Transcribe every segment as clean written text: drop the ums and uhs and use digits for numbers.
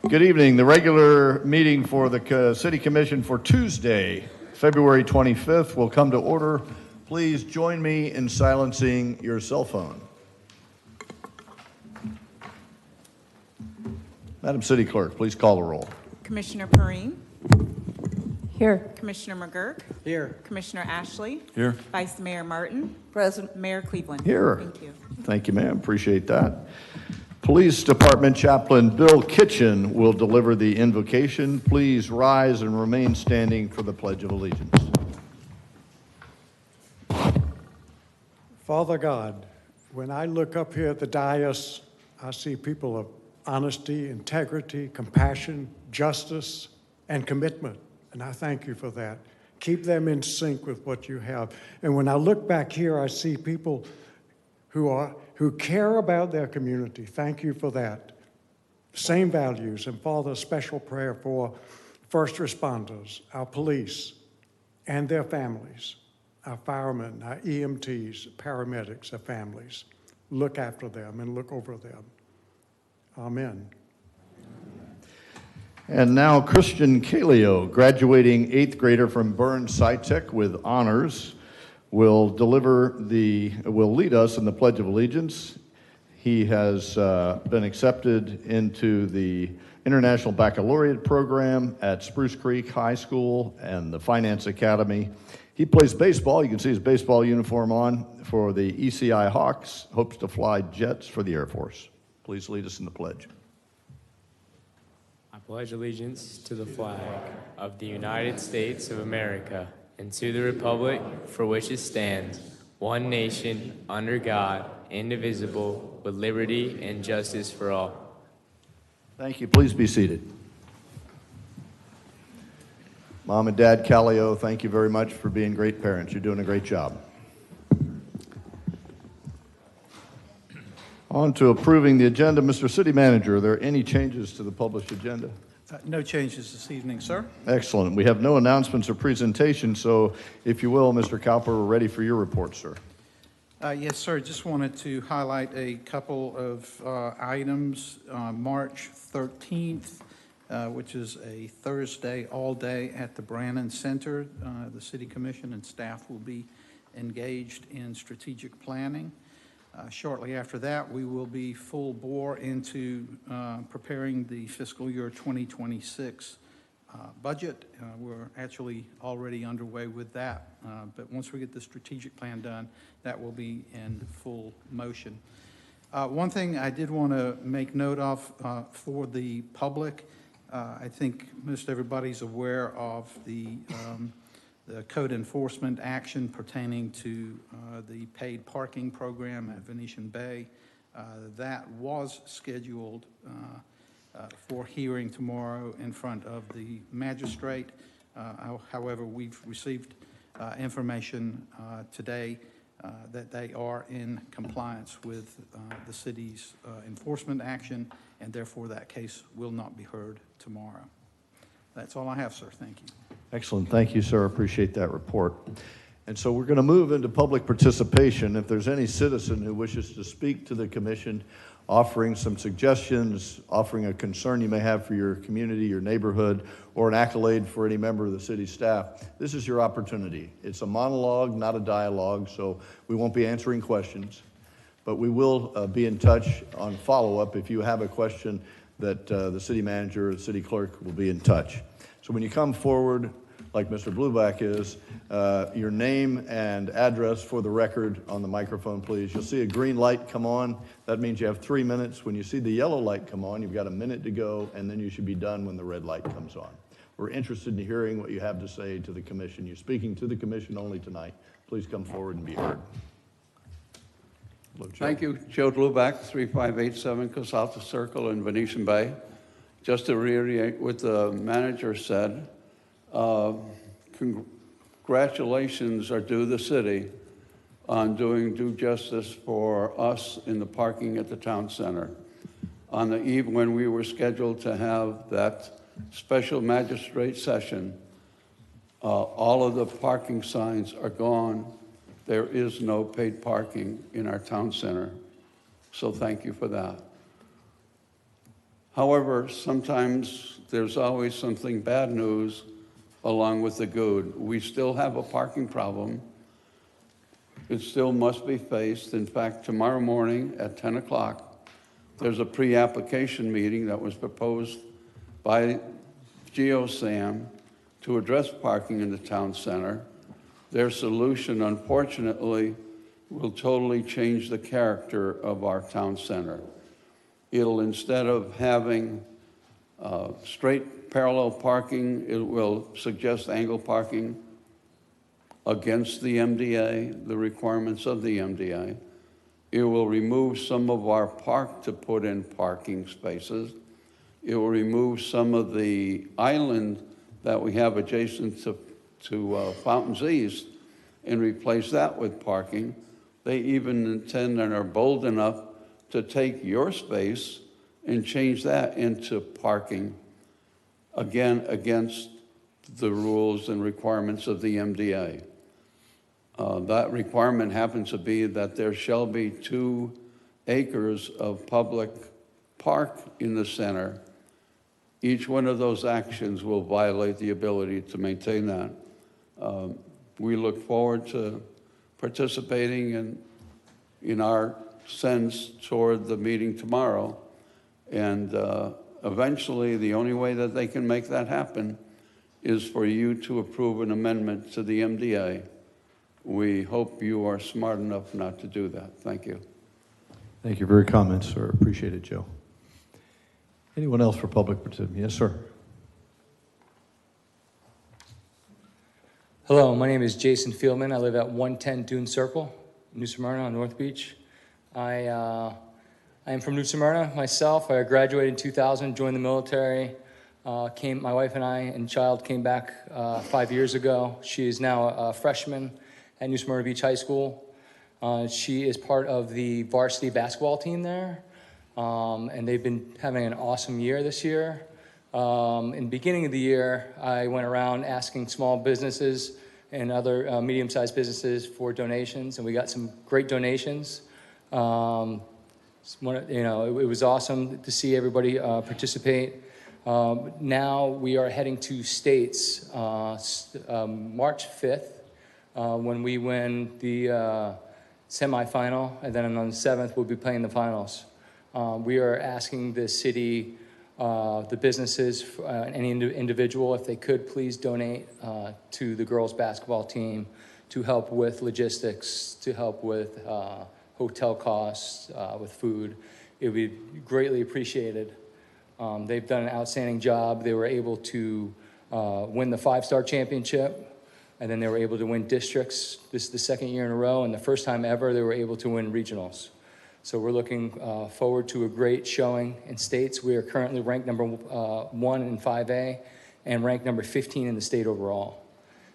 Good evening. The regular meeting for the City Commission for Tuesday, February 25th will come to order. Please join me in silencing your cell phone. Madam City Clerk, please call the roll. Commissioner Perrine. Here. Commissioner McGurk. Here. Commissioner Ashley. Here. Vice Mayor Martin. Present. Mayor Cleveland. Here. Thank you. Thank you, ma'am. Appreciate that. Police Department Chaplain Bill Kitchen will deliver the invocation. Please rise and remain standing for the Pledge of Allegiance. Father God, when I look up here at the dais, I see people of honesty, integrity, compassion, justice, and commitment. And I thank you for that. Keep them in sync with what you have. And when I look back here, I see people who care about their community. Thank you for that. Same values. And Father, a special prayer for first responders, our police, and their families, our firemen, our EMTs, paramedics, their families. Look after them and look over them. Amen. And now Christian Calio, graduating 8th grader from Burns SciTech with honors, will lead us in the Pledge of Allegiance. He has been accepted into the International Baccalaureate program at Spruce Creek High School and the Finance Academy. He plays baseball. You can see his baseball uniform on for the ECI Hawks. Hopes to fly jets for the Air Force. Please lead us in the pledge. I pledge allegiance to the flag of the United States of America and to the republic for which it stands, one nation, under God, indivisible, with liberty and justice for all. Thank you. Please be seated. Mom and Dad Calio, thank you very much for being great parents. You're doing a great job. On to approving the agenda. Mr. City Manager, are there any changes to the published agenda? No changes this evening, sir. Excellent. We have no announcements or presentations, so if you will, Mr. Cowper, we're ready for your report, sir. Yes, sir. Just wanted to highlight a couple of items. March 13th, which is a Thursday all day at the Brannan Center. The City Commission and staff will be engaged in strategic planning. Shortly after that, we will be full bore into preparing the fiscal year 2026 budget. We're actually already underway with that, but once we get the strategic plan done, that will be in full motion. One thing I did want to make note of for the public, I think most everybody's aware of the code enforcement action pertaining to the paid parking program at Venetian Bay. That was scheduled for hearing tomorrow in front of the magistrate. However, we've received information today that they are in compliance with the city's enforcement action, and therefore that case will not be heard tomorrow. That's all I have, sir. Thank you. Excellent. Thank you, sir. Appreciate that report. And so we're going to move into public participation. If there's any citizen who wishes to speak to the commission, offering some suggestions, offering a concern you may have for your community, your neighborhood, or an accolade for any member of the city staff, this is your opportunity. It's a monologue, not a dialogue, so we won't be answering questions, but we will be in touch on follow-up if you have a question that the city manager or the city clerk will be in touch. So when you come forward, like Mr. Blueback is, your name and address for the record on the microphone, please. You'll see a green light come on. That means you have 3 minutes. When you see the yellow light come on, you've got a minute to go, and then you should be done when the red light comes on. We're interested in hearing what you have to say to the commission. You're speaking to the commission only tonight. Please come forward and be heard. Hello, Joe. Thank you. Joe Blueback, 3587 Casalta Circle in Venetian Bay. Just to reiterate what the manager said, congratulations are due the city on doing due justice for us in the parking at the town center. On the eve when we were scheduled to have that special magistrate session, all of the parking signs are gone. There is no paid parking in our town center. So thank you for that. However, sometimes there's always something bad news along with the good. We still have a parking problem. It still must be faced. In fact, tomorrow morning at 10 o'clock, there's a pre-application meeting that was proposed by GeoSam to address parking in the town center. Their solution, unfortunately, will totally change the character of our town center. It'll, instead of having straight parallel parking, it will suggest angle parking against the MDA, the requirements of the MDA. It will remove some of our park to put in parking spaces. It will remove some of the island that we have adjacent to Fountains East and replace that with parking. They even intend and are bold enough to take your space and change that into parking, again, against the rules and requirements of the MDA. That requirement happens to be that there shall be 2 acres of public park in the center. Each one of those actions will violate the ability to maintain that. We look forward to participating in our sense toward the meeting tomorrow. And eventually, the only way that they can make that happen is for you to approve an amendment to the MDA. We hope you are smart enough not to do that. Thank you. Thank you for your comments, sir. Appreciate it, Joe. Anyone else for public participation? Yes, sir. Hello, my name is Jason Fieldman. I live at 110 Dune Circle, New Smyrna on North Beach. I am from New Smyrna myself. I graduated in 2000, joined the military. My wife and I and child came back 5 years ago. She is now a freshman at New Smyrna Beach High School. She is part of the varsity basketball team there, and they've been having an awesome year this year. In the beginning of the year, I went around asking small businesses and other medium-sized businesses for donations, and we got some great donations. It was awesome to see everybody participate. Now we are heading to states March 5th when we win the semifinal, and then on the 7th we'll be playing the finals. We are asking the city, the businesses, any individual, if they could please donate to the girls' basketball team to help with logistics, to help with hotel costs, with food. It would be greatly appreciated. They've done an outstanding job. They were able to win the 5-star championship, and then they were able to win districts. This is the second year in a row, and the first time ever they were able to win regionals. So we're looking forward to a great showing in states. We are currently ranked number 1 in 5A and ranked number 15 in the state overall.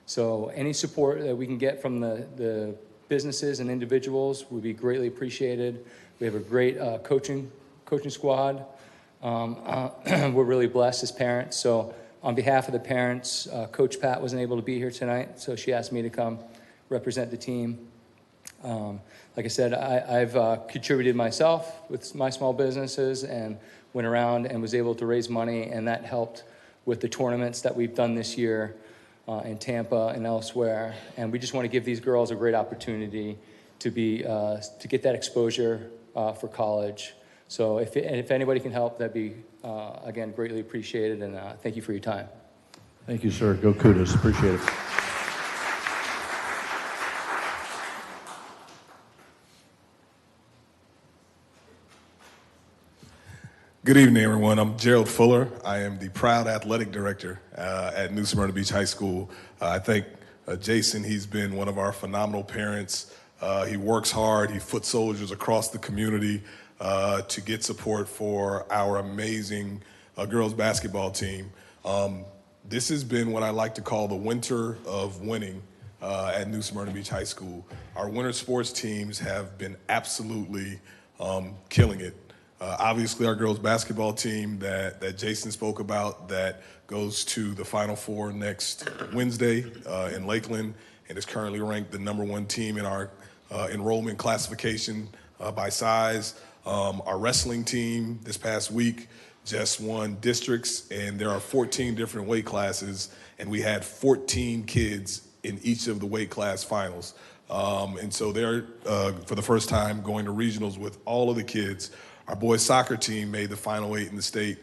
So any support that we can get from the businesses and individuals would be greatly appreciated. We have a great coaching squad. We're really blessed as parents. So on behalf of the parents, Coach Pat wasn't able to be here tonight, so she asked me to come represent the team. Like I said, I've contributed myself with my small businesses and went around and was able to raise money, and that helped with the tournaments that we've done this year in Tampa and elsewhere. And we just want to give these girls a great opportunity to get that exposure for college. So if anybody can help, that'd be, again, greatly appreciated, and thank you for your time. Thank you, sir. Go Kudos. Appreciate it. Good evening, everyone. I'm Gerald Fuller. I am the proud athletic director at New Smyrna Beach High School. I think Jason, he's been one of our phenomenal parents. He works hard. He foot soldiers across the community to get support for our amazing girls basketball team. This has been what I like to call the winter of winning at New Smyrna Beach High School. Our winter sports teams have been absolutely killing it. Obviously, our girls basketball team that Jason spoke about that goes to the Final Four next Wednesday in Lakeland and is currently ranked the #1 team in our enrollment classification by size. Our wrestling team this past week just won districts, and there are 14 different weight classes, and we had 14 kids in each of the weight class finals. And so they're, for the first time, going to regionals with all of the kids. Our boys soccer team made the final 8 in the state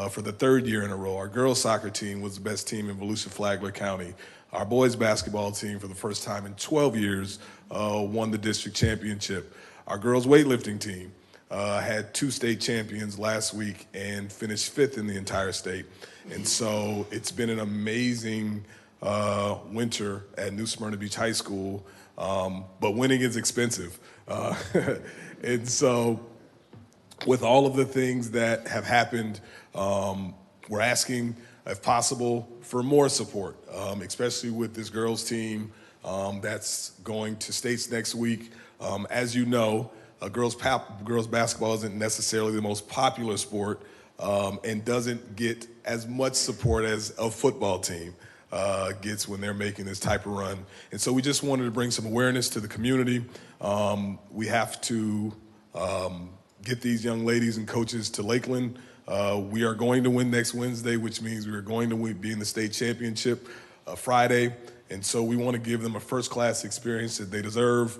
for the 3rd year in a row. Our girls soccer team was the best team in Volusia-Flagler County. Our boys basketball team, for the first time in 12 years, won the district championship. Our girls weightlifting team had 2 state champions last week and finished 5th in the entire state. And so it's been an amazing winter at New Smyrna Beach High School, but winning is expensive. And so with all of the things that have happened, we're asking, if possible, for more support, especially with this girls team that's going to states next week. As you know, girls basketball isn't necessarily the most popular sport and doesn't get as much support as a football team gets when they're making this type of run. And so we just wanted to bring some awareness to the community. We have to get these young ladies and coaches to Lakeland. We are going to win next Wednesday, which means we are going to be in the state championship Friday. And so we want to give them a first-class experience that they deserve.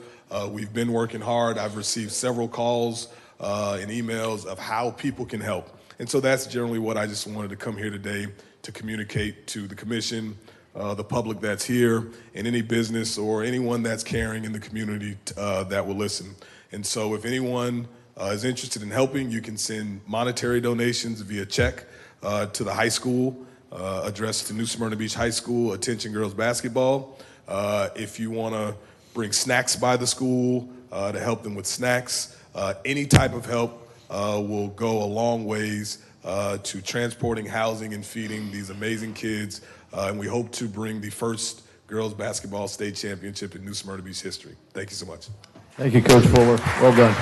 We've been working hard. I've received several calls and emails of how people can help. And so that's generally what I just wanted to come here today to communicate to the commission, the public that's here, and any business or anyone that's caring in the community that will listen. And so if anyone is interested in helping, you can send monetary donations via check to the high school, addressed to New Smyrna Beach High School, attention girls basketball. If you want to bring snacks by the school to help them with snacks, any type of help will go a long ways to transporting, housing, and feeding these amazing kids. And we hope to bring the first girls basketball state championship in New Smyrna Beach history. Thank you so much. Thank you, Coach Fuller. Well done.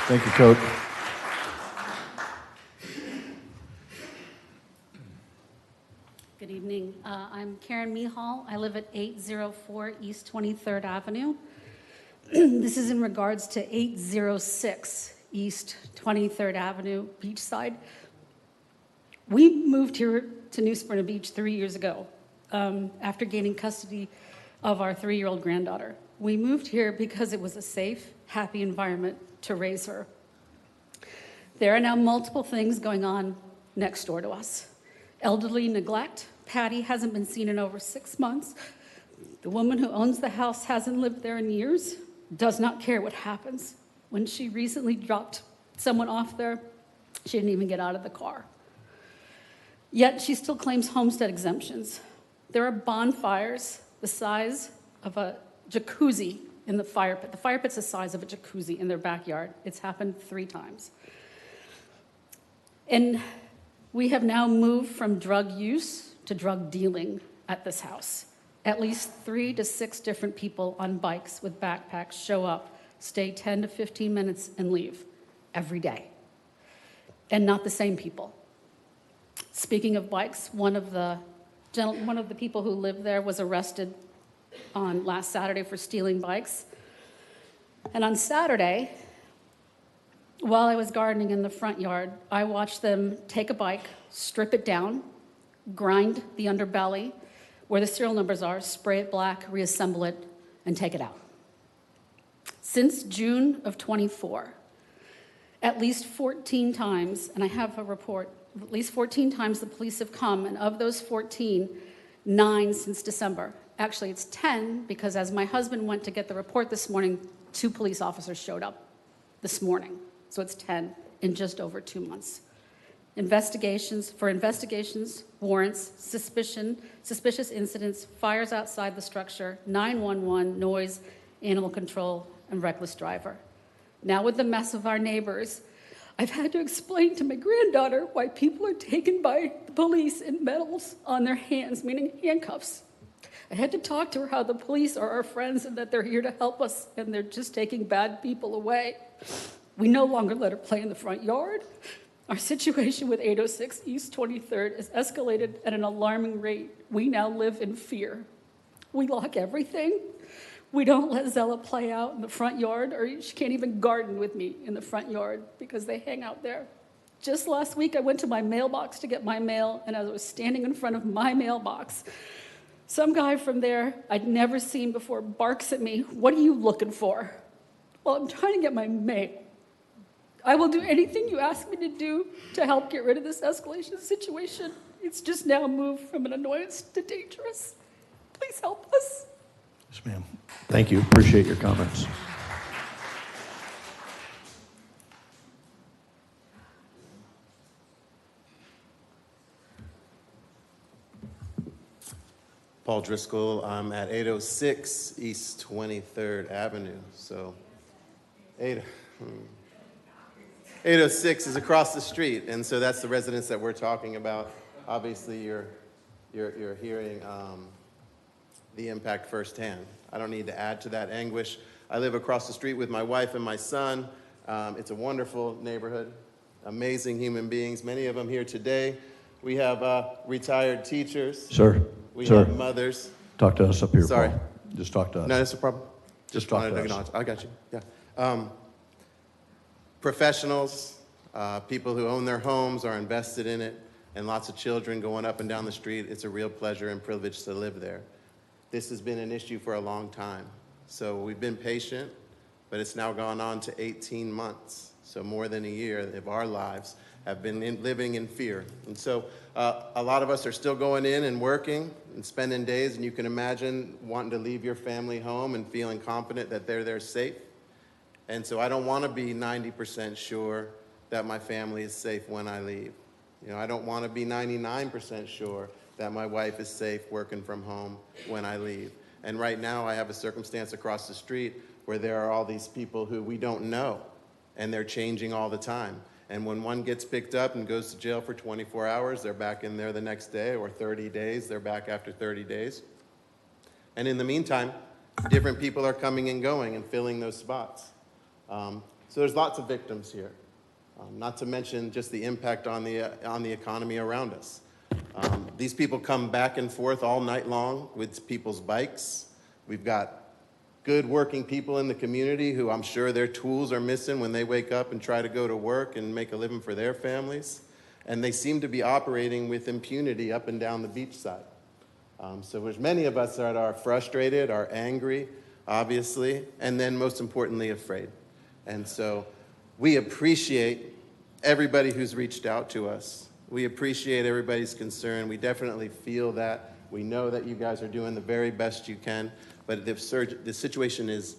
Thank you, Coach. Good evening. I'm Karen Mihal. I live at 804 East 23rd Avenue. This is in regards to 806 East 23rd Avenue, Beachside. We moved here to New Smyrna Beach 3 years ago after gaining custody of our 3-year-old granddaughter. We moved here because it was a safe, happy environment to raise her. There are now multiple things going on next door to us. Elderly neglect. Patty hasn't been seen in over 6 months. The woman who owns the house hasn't lived there in years, does not care what happens. When she recently dropped someone off there, she didn't even get out of the car. Yet she still claims homestead exemptions. There are bonfires the size of a jacuzzi in the fire pit. The fire pit's the size of a jacuzzi in their backyard. It's happened 3 times. And we have now moved from drug use to drug dealing at this house. At least 3 to 6 different people on bikes with backpacks show up, stay 10 to 15 minutes, and leave every day. And not the same people. Speaking of bikes, one of the people who lived there was arrested on last Saturday for stealing bikes. And on Saturday, while I was gardening in the front yard, I watched them take a bike, strip it down, grind the underbelly where the serial numbers are, spray it black, reassemble it, and take it out. Since June of 24, at least 14 times, and I have a report, at least 14 times the police have come, and of those 14, 9 since December. Actually, it's 10, because as my husband went to get the report this morning, 2 police officers showed up this morning. So it's 10 in just over 2 months. Investigations, warrants, suspicious incidents, fires outside the structure, 911, noise, animal control, and reckless driver. Now with the mess of our neighbors, I've had to explain to my granddaughter why people are taken by the police in medals on their hands, meaning handcuffs. I had to talk to her how the police are our friends and that they're here to help us and they're just taking bad people away. We no longer let her play in the front yard. Our situation with 806 East 23rd is escalated at an alarming rate. We now live in fear. We lock everything. We don't let Zella play out in the front yard, or she can't even garden with me in the front yard because they hang out there. Just last week, I went to my mailbox to get my mail, and as I was standing in front of my mailbox, some guy from there I'd never seen before barks at me, "What are you looking for?" Well, I'm trying to get my mail. I will do anything you ask me to do to help get rid of this escalation situation. It's just now moved from an annoyance to dangerous. Please help us. Yes, ma'am. Thank you. Appreciate your comments. Paul Driscoll. I'm at 806 East 23rd Avenue. So 806 is across the street, and so that's the residence that we're talking about. Obviously, you're hearing the impact firsthand. I don't need to add to that anguish. I live across the street with my wife and my son. It's a wonderful neighborhood, amazing human beings, many of them here today. We have retired teachers. Sir, We sir, have mothers. talk to us up here, Sorry. Paul. Just talk to us. No, that's a problem. Just talk wanted to to us. acknowledge. I got you. Yeah. Professionals, people who own their homes, are invested in it, and lots of children going up and down the street. It's a real pleasure and privilege to live there. This has been an issue for a long time. So we've been patient, but it's now gone on to 18 months. So more than a year of our lives have been living in fear. And so a lot of us are still going in and working and spending days, and you can imagine wanting to leave your family home and feeling confident that they're there safe. And so I don't want to be 90% sure that my family is safe when I leave. You know, I don't want to be 99% sure that my wife is safe working from home when I leave. And right now I have a circumstance across the street where there are all these people who we don't know, and they're changing all the time. And when one gets picked up and goes to jail for 24 hours, they're back in there the next day, or 30 days, they're back after 30 days. And in the meantime, different people are coming and going and filling those spots. So there's lots of victims here, not to mention just the impact on the economy around us. These people come back and forth all night long with people's bikes. We've got good working people in the community who I'm sure their tools are missing when they wake up and try to go to work and make a living for their families. And they seem to be operating with impunity up and down the beach side. So there's many of us that are frustrated, are angry, obviously, and then most importantly, afraid. And so we appreciate everybody who's reached out to us. We appreciate everybody's concern. We definitely feel that. We know that you guys are doing the very best you can, but the situation is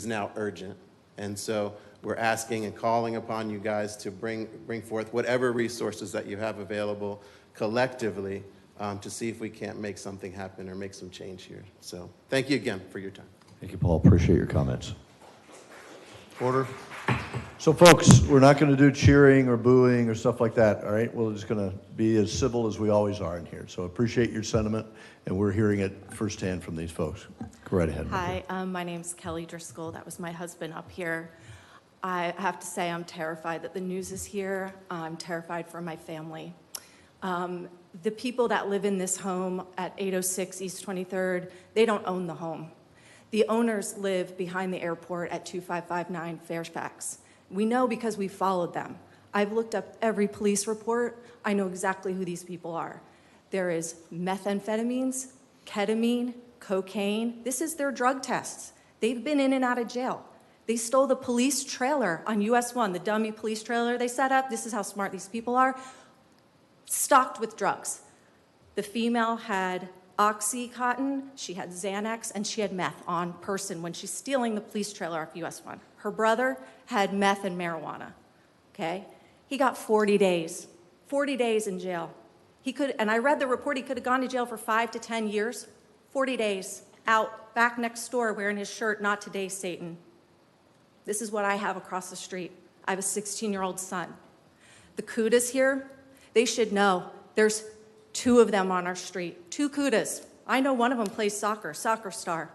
now urgent. And so we're asking and calling upon you guys to bring forth whatever resources that you have available collectively to see if we can't make something happen or make some change here. So thank you again for your time. Thank you, Paul. Appreciate your comments. Order. So, folks, we're not going to do cheering or booing or stuff like that, all right? We're just going to be as civil as we always are in here. So appreciate your sentiment, and we're hearing it firsthand from these folks. Go right ahead. Hi, my name's Kelly Driscoll. That was my husband up here. I have to say I'm terrified that the news is here. I'm terrified for my family. The people that live in this home at 806 East 23rd, they don't own the home. The owners live behind the airport at 2559 Fairfax. We know because we followed them. I've looked up every police report. I know exactly who these people are. There is methamphetamines, ketamine, cocaine. This is their drug tests. They've been in and out of jail. They stole the police trailer on US 1, the dummy police trailer they set up. This is how smart these people are. Stocked with drugs. The female had Oxycontin, she had Xanax, and she had meth on person when she's stealing the police trailer off US 1. Her brother had meth and marijuana, okay? He got 40 days, 40 days in jail. He could, and I read the report, he could have gone to jail for 5 to 10 years, 40 days, out, back next door wearing his shirt, "Not today, Satan." This is what I have across the street. I have a 16-year-old son. The Kudas here, they should know there's 2 of them on our street, 2 Kudas. I know one of them plays soccer star,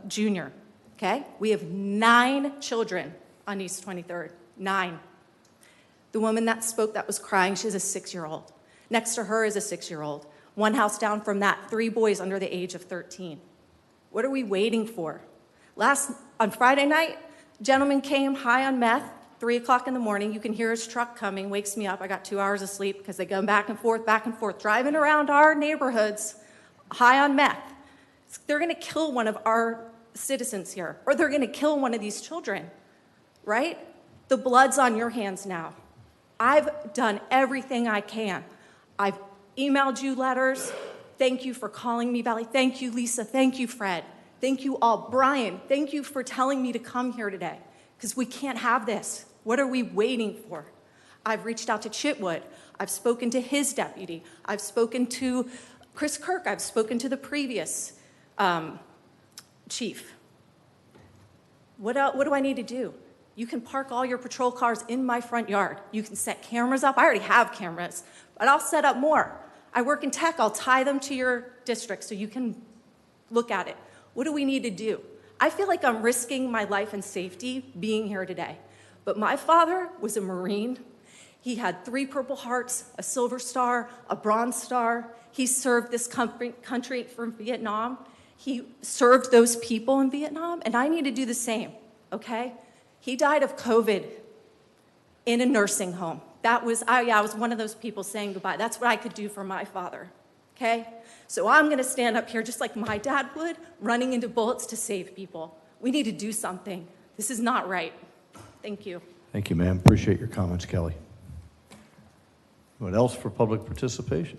junior, okay? We have 9 children on East 23rd, 9. The woman that spoke that was crying, she's a 6-year-old. Next to her is a 6-year-old. One house down from that, 3 boys under the age of 13. What are we waiting for? On Friday night, a gentleman came high on meth, 3 o'clock in the morning. You can hear his truck coming, wakes me up. I got 2 hours of sleep because they go back and forth, driving around our neighborhoods high on meth. They're going to kill one of our citizens here, or they're going to kill one of these children, right? The blood's on your hands now. I've done everything I can. I've emailed you letters. Thank you for calling me, Valley. Thank you, Lisa. Thank you, Fred. Thank you all. Brian, thank you for telling me to come here today, because we can't have this. What are we waiting for? I've reached out to Chitwood. I've spoken to his deputy. I've spoken to Chris Kirk. I've spoken to the previous chief. What do I need to do? You can park all your patrol cars in my front yard. You can set cameras up. I already have cameras, but I'll set up more. I work in tech. I'll tie them to your district so you can look at it. What do we need to do? I feel like I'm risking my life and safety being here today. But my father was a Marine. He had 3 Purple Hearts, a Silver Star, a Bronze Star. He served this country from Vietnam. He served those people in Vietnam, and I need to do the same, okay? He died of COVID in a nursing home. I was one of those people saying goodbye. That's what I could do for my father, okay? So I'm gonna stand up here just like my dad would, running into bullets to save people. We need to do something. This is not right. Thank you. Thank you, ma'am. Appreciate your comments, Kelly. Anyone else for public participation?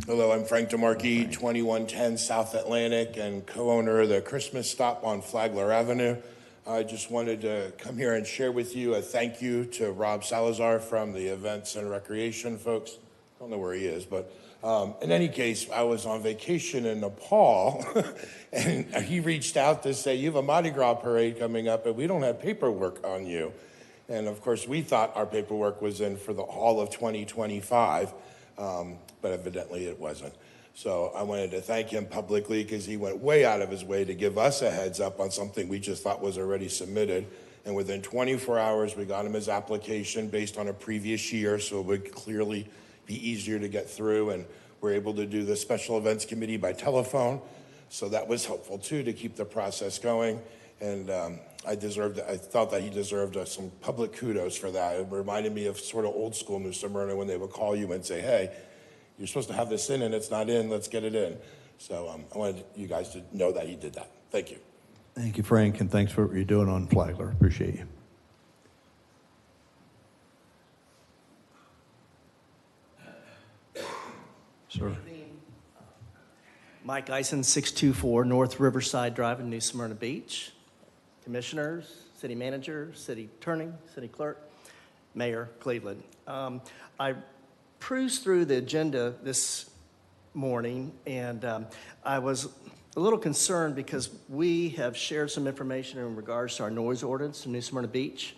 Hello, I'm Frank DeMarquis, 2110 South Atlantic, and co-owner of the Christmas Stop on Flagler Avenue. I just wanted to come here and share with you a thank you to Rob Salazar from the Events and Recreation folks. I don't know where he is, but in any case, I was on vacation in Nepal, and he reached out to say, you have a Mardi Gras parade coming up, and we don't have paperwork on you. And of course, we thought our paperwork was in for the all of 2025, but evidently it wasn't. So I wanted to thank him publicly because he went way out of his way to give us a heads up on something we just thought was already submitted. And within 24 hours, we got him his application based on a previous year, so it would clearly be easier to get through, and we're able to do the special events committee by telephone. So that was helpful too, to keep the process going. And I thought that he deserved some public kudos for that. It reminded me of sort of old school New Smyrna when they would call you and say, hey, you're supposed to have this in and it's not in, let's get it in. So I wanted you guys to know that he did that. Thank you. Thank you, Frank, and thanks for what you're doing on Flagler. Appreciate you. Sir. Mike Eisen, 624 North Riverside Drive in New Smyrna Beach. Commissioners, city manager, city attorney, city clerk, Mayor Cleveland. I cruised through the agenda this morning, and I was a little concerned because we have shared some information in regards to our noise ordinance in New Smyrna Beach.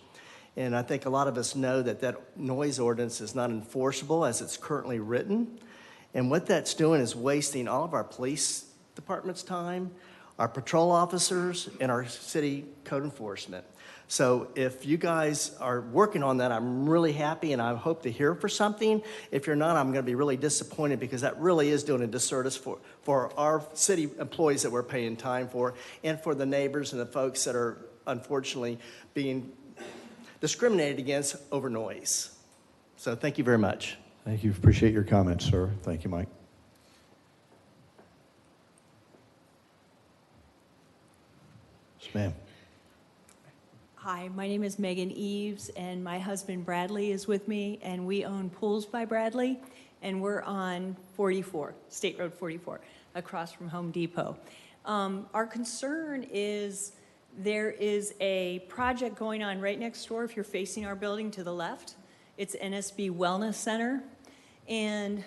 And I think a lot of us know that that noise ordinance is not enforceable as it's currently written. And what that's doing is wasting all of our police department's time, our patrol officers, and our city code enforcement. So if you guys are working on that, I'm really happy, and I hope to hear for something. If you're not, I'm going to be really disappointed, because that really is doing a disservice for our city employees that we're paying time for, and for the neighbors and the folks that are unfortunately being discriminated against over noise. So thank you very much. Thank you. Appreciate your comments, sir. Thank you, Mike. Yes, ma'am. Hi, my name is Megan Eves, and my husband Bradley is with me, and we own Pools by Bradley, and we're on 44, State Road 44, across from Home Depot. Our concern is there is a project going on right next door if you're facing our building to the left. It's NSB Wellness Center, and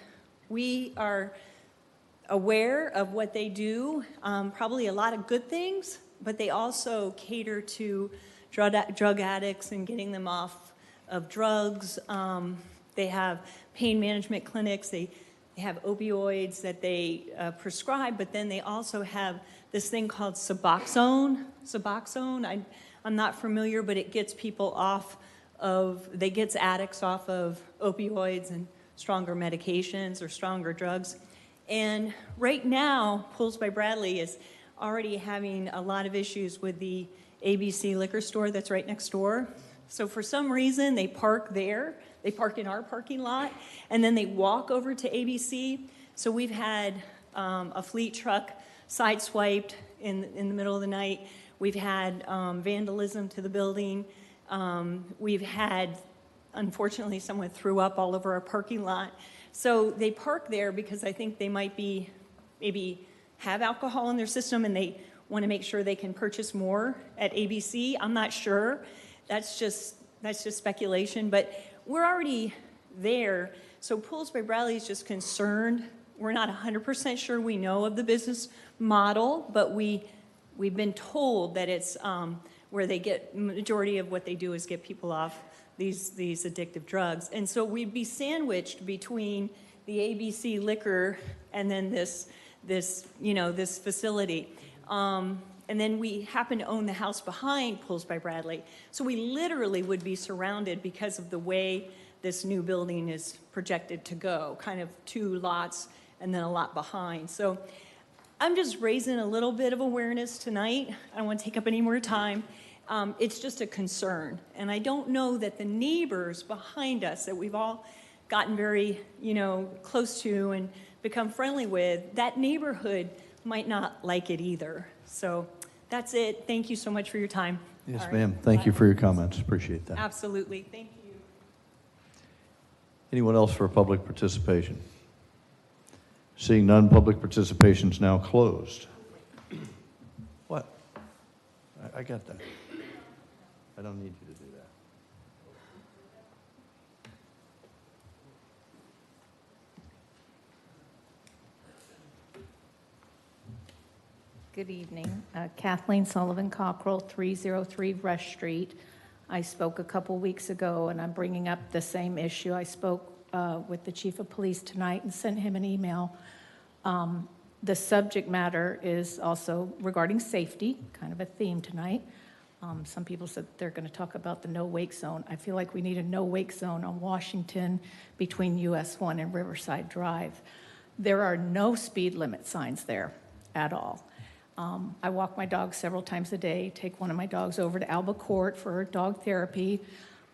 we are aware of what they do, probably a lot of good things, but they also cater to drug addicts and getting them off of drugs. They have pain management clinics. They have opioids that they prescribe, but then they also have this thing called Suboxone. I'm not familiar, but it gets people off of, they gets addicts off of opioids and stronger medications or stronger drugs. And right now, Pools by Bradley is already having a lot of issues with the ABC liquor store that's right next door. So for some reason, they park there, they park in our parking lot, and then they walk over to ABC. So we've had a fleet truck sideswiped in the middle of the night. We've had vandalism to the building. We've had, unfortunately, someone threw up all over our parking lot. So they park there because I think they might be, maybe have alcohol in their system and they want to make sure they can purchase more at ABC. I'm not sure. That's just speculation, but we're already there. So Pools by Bradley is just concerned. We're not 100% sure we know of the business model, but we've been told that it's where they get, majority of what they do is get people off these addictive drugs. And so we'd be sandwiched between the ABC liquor and then this facility. And then we happen to own the house behind Pools by Bradley. So we literally would be surrounded because of the way this new building is projected to go, kind of 2 lots and then a lot behind. So I'm just raising a little bit of awareness tonight. I don't want to take up any more time. It's just a concern. And I don't know that the neighbors behind us that we've all gotten very, close to and become friendly with, that neighborhood might not like it either. So that's it. Thank you so much for your time. Yes, All right. ma'am. Thank you for your comments. Appreciate that. Absolutely. Thank you. Anyone else for public participation? Seeing none, public participation is now closed. What? I got that. I don't need you to do that. Good evening. Kathleen Sullivan Cockrell, 303 Rush Street. I spoke a couple weeks ago, and I'm bringing up the same issue. I spoke with the chief of police tonight and sent him an email. The subject matter is also regarding safety, kind of a theme tonight. Some people said they're going to talk about the no-wake zone. I feel like we need a no-wake zone on Washington between US 1 and Riverside Drive. There are no speed limit signs there at all. I walk my dog several times a day, take one of my dogs over to Alba Court for dog therapy.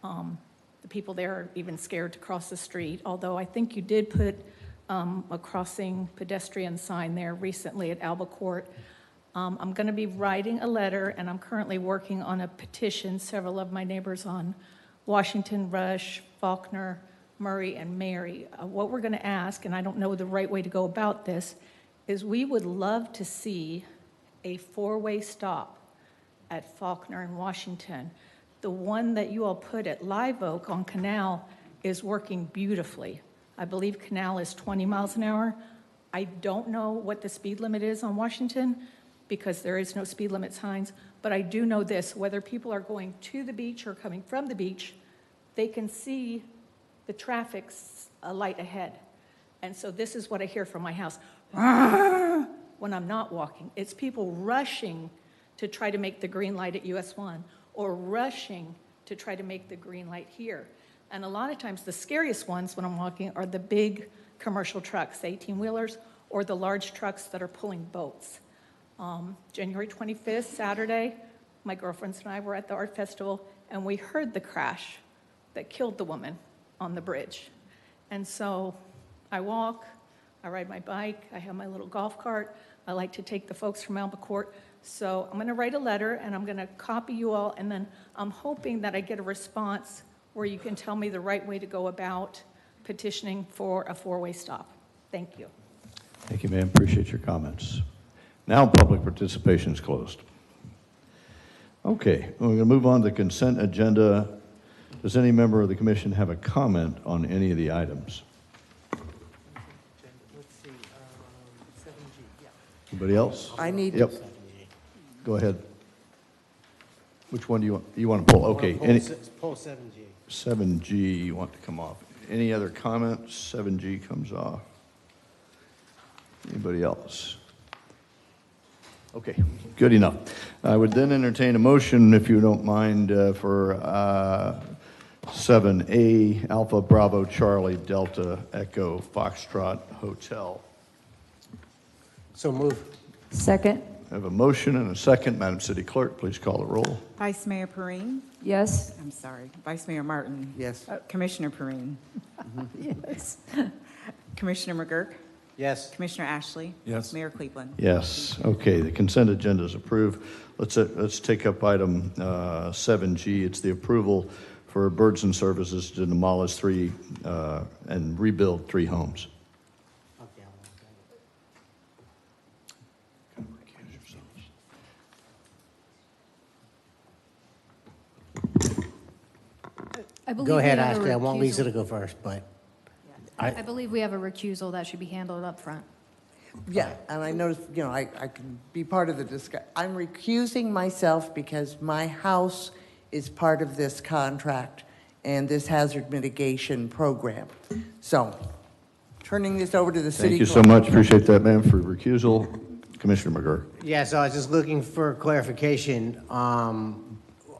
The people there are even scared to cross the street, although I think you did put a crossing pedestrian sign there recently at Alba Court. I'm going to be writing a letter, and I'm currently working on a petition. Several of my neighbors on Washington, Rush, Faulkner, Murray, and Mary. What we're going to ask, and I don't know the right way to go about this, is we would love to see a 4-way stop at Faulkner and Washington. The one that you all put at Live Oak on Canal is working beautifully. I believe Canal is 20 miles an hour. I don't know what the speed limit is on Washington because there is no speed limit signs, but I do know this, whether people are going to the beach or coming from the beach, they can see the traffic's light ahead. And so this is what I hear from my house. When I'm not walking. It's people rushing to try to make the green light at US 1 or rushing to try to make the green light here. And a lot of times the scariest ones when I'm walking are the big commercial trucks, the 18-wheelers, or the large trucks that are pulling boats. January 25th, Saturday, my girlfriends and I were at the art festival and we heard the crash that killed the woman on the bridge. And so I walk, I ride my bike, I have my little golf cart. I like to take the folks from Alba Court. So I'm going to write a letter, and I'm going to copy you all, and then I'm hoping that I get a response where you can tell me the right way to go about petitioning for a 4-way stop. Thank you. Thank you, ma'am. Appreciate your comments. Now public participation is closed. Okay, we're going to move on to the consent agenda. Does any member of the commission have a comment on any of the items? Anybody else? I need. Yep. Go ahead. Which one do you want to pull? Okay. Pull 7G. 7G you want to come off. Any other comments? 7G comes off. Anybody else? Okay, good enough. I would then entertain a motion, if you don't mind, for 7A, Alpha Bravo Charlie Delta Echo Foxtrot Hotel. So move. Second. I have a motion and a second. Madam City Clerk, please call the roll. Vice Mayor Perine? Yes. I'm sorry, Vice Mayor Martin? Yes. Commissioner Perine? Yes. Commissioner McGurk? Yes. Commissioner Ashley? Yes. Mayor Cleveland? Yes. Okay, the consent agenda is approved. Let's take up item 7G. It's the approval for Birds and Services to demolish and rebuild 3 homes. I believe Go we ahead, have a Ashley. I want recusal. Lisa to go first, but I believe we have a recusal that should be handled up front. Yeah, and I noticed, I can be part of the discussion. I'm recusing myself because my house is part of this contract and this hazard mitigation program. So, turning this over to the city. Thank you so much. Appreciate that, ma'am, for recusal. Commissioner McGurk. yeah, so I was just looking for clarification.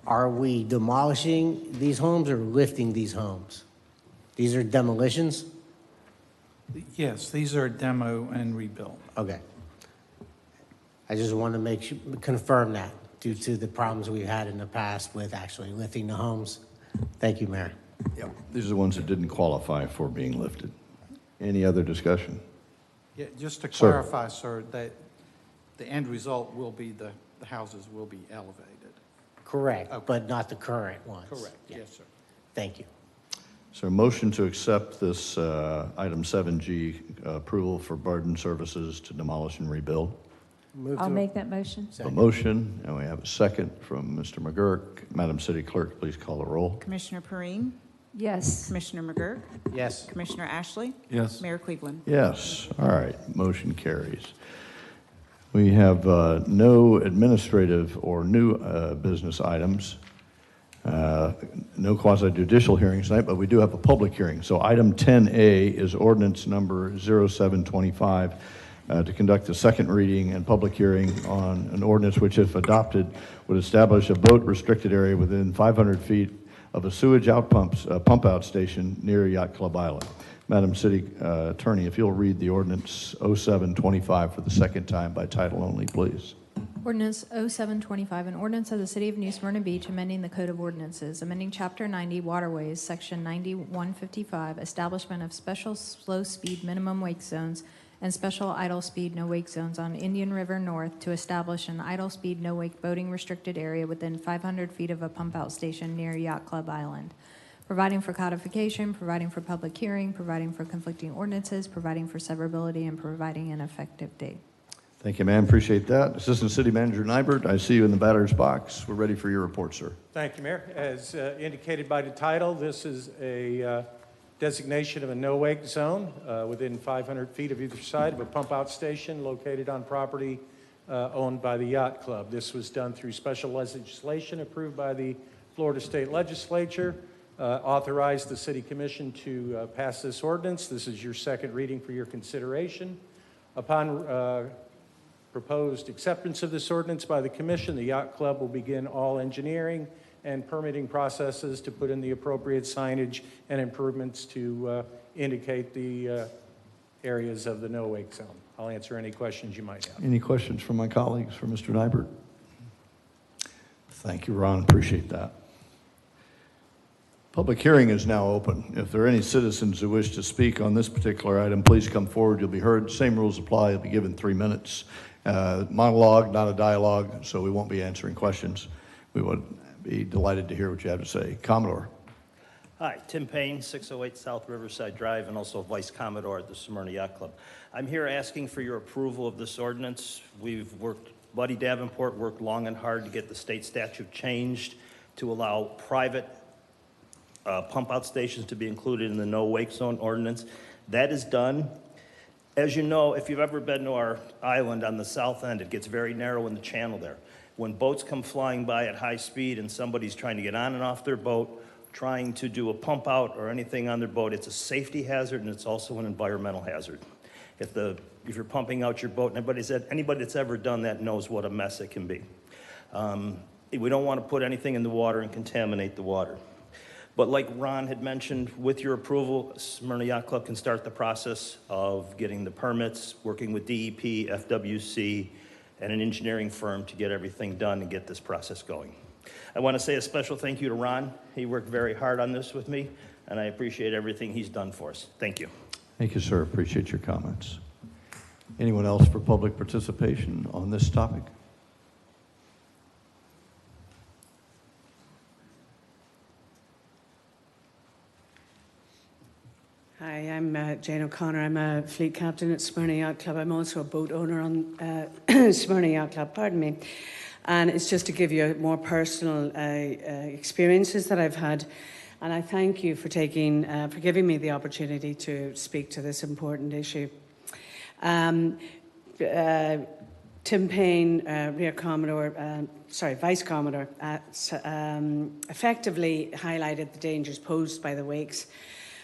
Are we demolishing these homes or lifting these homes? These are demolitions? Yes, these are demo and rebuild. Okay. I just want to make sure, confirm that due to the problems we've had in the past with actually lifting the homes. Thank you, Mayor. Yep. These are the ones that didn't qualify for being lifted. Any other discussion? Yeah, just to Sir. clarify, sir, that the end result will be the houses will be elevated. Correct, but not the current ones. Correct, Yeah. yes, sir. Thank you. So a motion to accept this item 7G approval for Barden Services to demolish and rebuild. I'll make that motion. A motion, and we have a second from Mr. McGurk. Madam City Clerk, please call the roll. Commissioner Perine? Yes. Commissioner McGurk? Yes. Commissioner Ashley? Yes. Mayor Cleveland? Yes, all right, motion carries. We have no administrative or new business items, no quasi-judicial hearings tonight, but we do have a public hearing. So item 10A is ordinance number 0725 to conduct a second reading and public hearing on an ordinance which, if adopted, would establish a boat restricted area within 500 feet of a sewage pump out station near Yacht Club Island. Madam City Attorney, if you'll read the ordinance 0725 for the second time by title only, please. Ordinance 0725, an ordinance of the City of New Smyrna Beach amending the Code of Ordinances, amending Chapter 90 Waterways, Section 9155, establishment of special slow speed minimum wake zones and special idle speed no wake zones on Indian River North to establish an idle speed no wake boating restricted area within 500 feet of a pump out station near Yacht Club Island. Providing for codification, providing for public hearing, providing for conflicting ordinances, providing for severability, and providing an effective date. Thank you, ma'am. Appreciate that. Assistant City Manager Nybert, I see you in the batter's box. We're ready for your report, sir. Thank you, Mayor. As indicated by the title, this is a designation of a no-wake zone within 500 feet of either side of a pump-out station located on property owned by the Yacht Club. This was done through special legislation approved by the Florida State Legislature, authorized the City Commission to pass this ordinance. This is your second reading for your consideration. Upon proposed acceptance of this ordinance by the Commission, the Yacht Club will begin all engineering and permitting processes to put in the appropriate signage and improvements to indicate the areas of the no-wake zone. I'll answer any questions you might have. Any questions from my colleagues for Mr. Nybert? Thank you, Ron. Appreciate that. Public hearing is now open. If there are any citizens who wish to speak on this particular item, please come forward. You'll be heard. Same rules apply. You'll be given 3 minutes. Monologue, not a dialogue, so we won't be answering questions. We would be delighted to hear what you have to say. Commodore. Hi, Tim Payne, 608 South Riverside Drive, and also Vice Commodore at the Smyrna Yacht Club. I'm here asking for your approval of this ordinance. Buddy Davenport worked long and hard to get the state statute changed to allow private pump-out stations to be included in the no-wake zone ordinance. That is done. As you know, if you've ever been to our island on the south end, it gets very narrow in the channel there. When boats come flying by at high speed and somebody's trying to get on and off their boat, trying to do a pump-out or anything on their boat, it's a safety hazard and it's also an environmental hazard. If you're pumping out your boat, anybody that's ever done that knows what a mess it can be. We don't want to put anything in the water and contaminate the water. But like Ron had mentioned, with your approval, Smyrna Yacht Club can start the process of getting the permits, working with DEP, FWC, and an engineering firm to get everything done and get this process going. I want to say a special thank you to Ron. He worked very hard on this with me, and I appreciate everything he's done for us. Thank you. Thank you, sir. Appreciate your comments. Anyone else for public participation on this topic? Hi, I'm Jane O'Connor. I'm a fleet captain at Smyrna Yacht Club. I'm also a boat owner on Smyrna Yacht Club, pardon me. And it's just to give you more personal experiences that I've had. And I thank you for giving me the opportunity to speak to this important issue. Tim Payne, Vice Commodore, effectively highlighted the dangers posed by the wakes.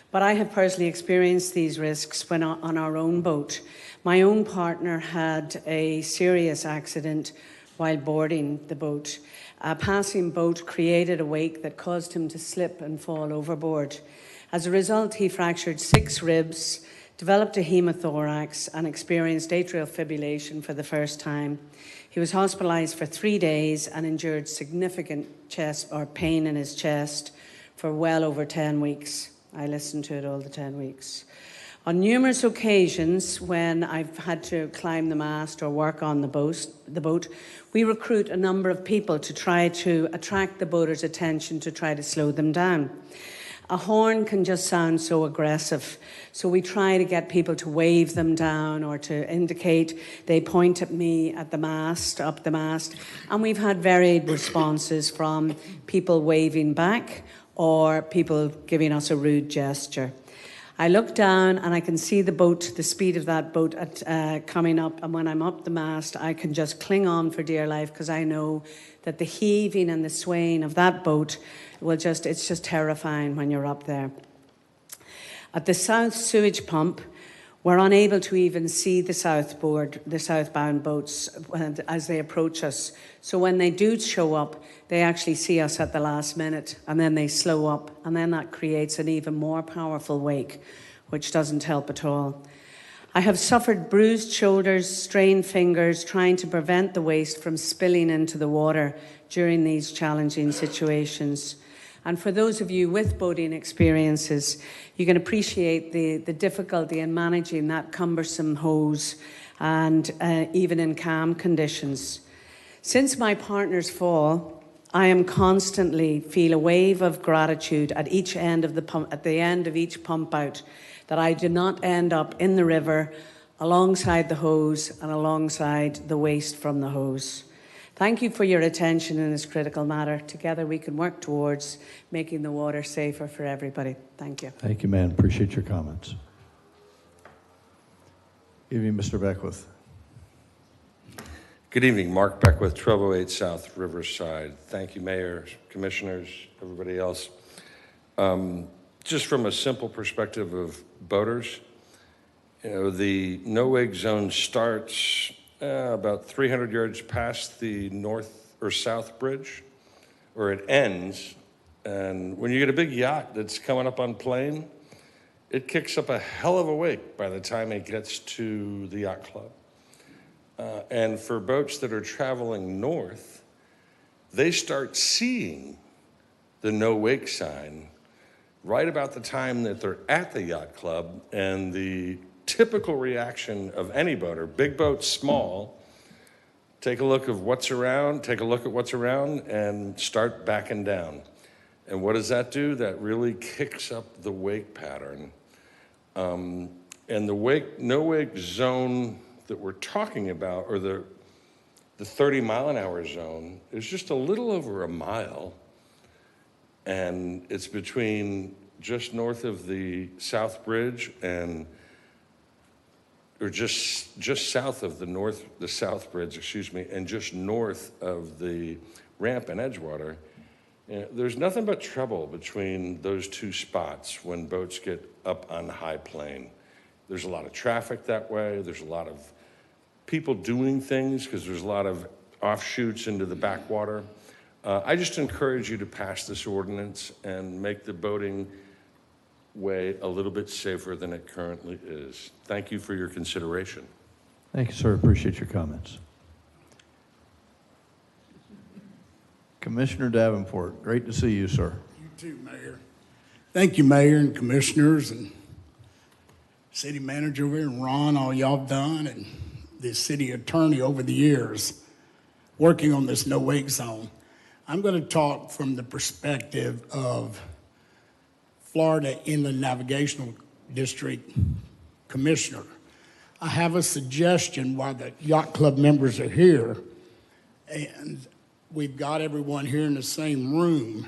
But I have personally experienced these risks when on our own boat. My own partner had a serious accident while boarding the boat. A passing boat created a wake that caused him to slip and fall overboard. As a result, he fractured 6 ribs, developed a hemothorax, and experienced atrial fibrillation for the first time. He was hospitalized for 3 days and endured significant pain in his chest for well over 10 weeks. I listened to it all the 10 weeks. On numerous occasions when I've had to climb the mast or work on the boat, we recruit a number of people to try to attract the boaters' attention to try to slow them down. A horn can just sound so aggressive, so we try to get people to wave them down or to indicate. They point at me at the mast, up the mast, and we've had varied responses from people waving back or people giving us a rude gesture. I look down and I can see the boat, the speed of that boat coming up, and when I'm up the mast, I can just cling on for dear life because I know that the heaving and the swaying of that boat it's just terrifying when you're up there. At the South Sewage Pump, we're unable to even see the southbound boats as they approach us. So when they do show up, they actually see us at the last minute and then they slow up, and then that creates an even more powerful wake, which doesn't help at all. I have suffered bruised shoulders, strained fingers, trying to prevent the waste from spilling into the water during these challenging situations. And for those of you with boating experiences, you can appreciate the difficulty in managing that cumbersome hose and even in calm conditions. Since my partner's fall, I am constantly feel a wave of gratitude at each end of the pump, at the end of each pump out, that I do not end up in the river alongside the hose and alongside the waste from the hose. Thank you for your attention in this critical matter. Together we can work towards making the water safer for everybody. Thank you. Thank you, ma'am. Appreciate your comments. Give you Mr. Beckwith. Good evening, Mark Beckwith, 1208 South Riverside. Thank you, Mayor, Commissioners, everybody else. Just from a simple perspective of boaters, the no-wake zone starts about 300 yards past the north or south bridge, or it ends. And when you get a big yacht that's coming up on plane, it kicks up a hell of a wake by the time it gets to the yacht club. And for boats that are traveling north, they start seeing the no wake sign right about the time that they're at the yacht club, and the typical reaction of any boater, big boat, small, take a look at what's around, and start backing down. And what does that do? That really kicks up the wake pattern. And the no wake zone that we're talking about, or the 30-mile-an-hour zone, is just a little over a mile. And it's between just north of the South Bridge or just south of the South Bridge, and just north of the ramp in Edgewater. There's nothing but trouble between those two spots when boats get up on high plane. There's a lot of traffic that way. There's a lot of people doing things because there's a lot of offshoots into the backwater. I just encourage you to pass this ordinance and make the boating way a little bit safer than it currently is. Thank you for your consideration. Thank you, sir. Appreciate your comments. Commissioner Davenport, great to see you, sir. You too, Mayor. Thank you, Mayor and Commissioners and City Manager over here, and Ron, all y'all have done, and the City Attorney over the years working on this no-wake zone. I'm going to talk from the perspective of Florida Inland Navigational District Commissioner. I have a suggestion while the Yacht Club members are here, and we've got everyone here in the same room.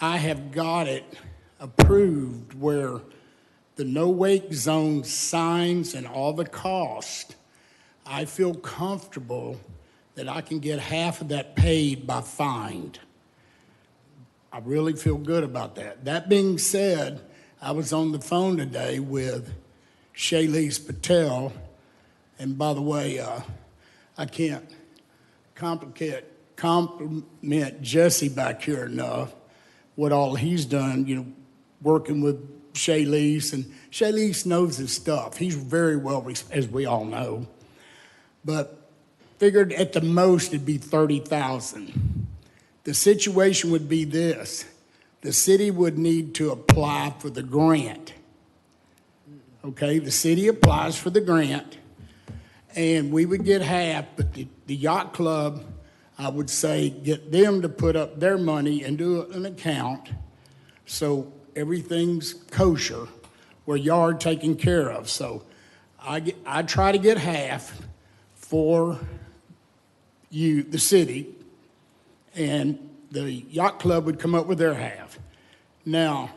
I have got it approved where the no-wake zone signs and all the cost, I feel comfortable that I can get half of that paid by fine. I really feel good about that. That being said, I was on the phone today with Shaylease Patel, and by the way, I can't compliment Jesse back here enough, what all he's done, working with Shaylease, and Shaylease knows his stuff. He's very well, as we all know, but figured at the most it'd be $30,000. The situation would be this: the city would need to apply for the grant. Okay, the city applies for the grant, and we would get half, but the yacht club, I would say, get them to put up their money and do an account so everything's kosher, where y'all are taken care of. So I try to get half for you, the city, and the yacht club would come up with their half. Now,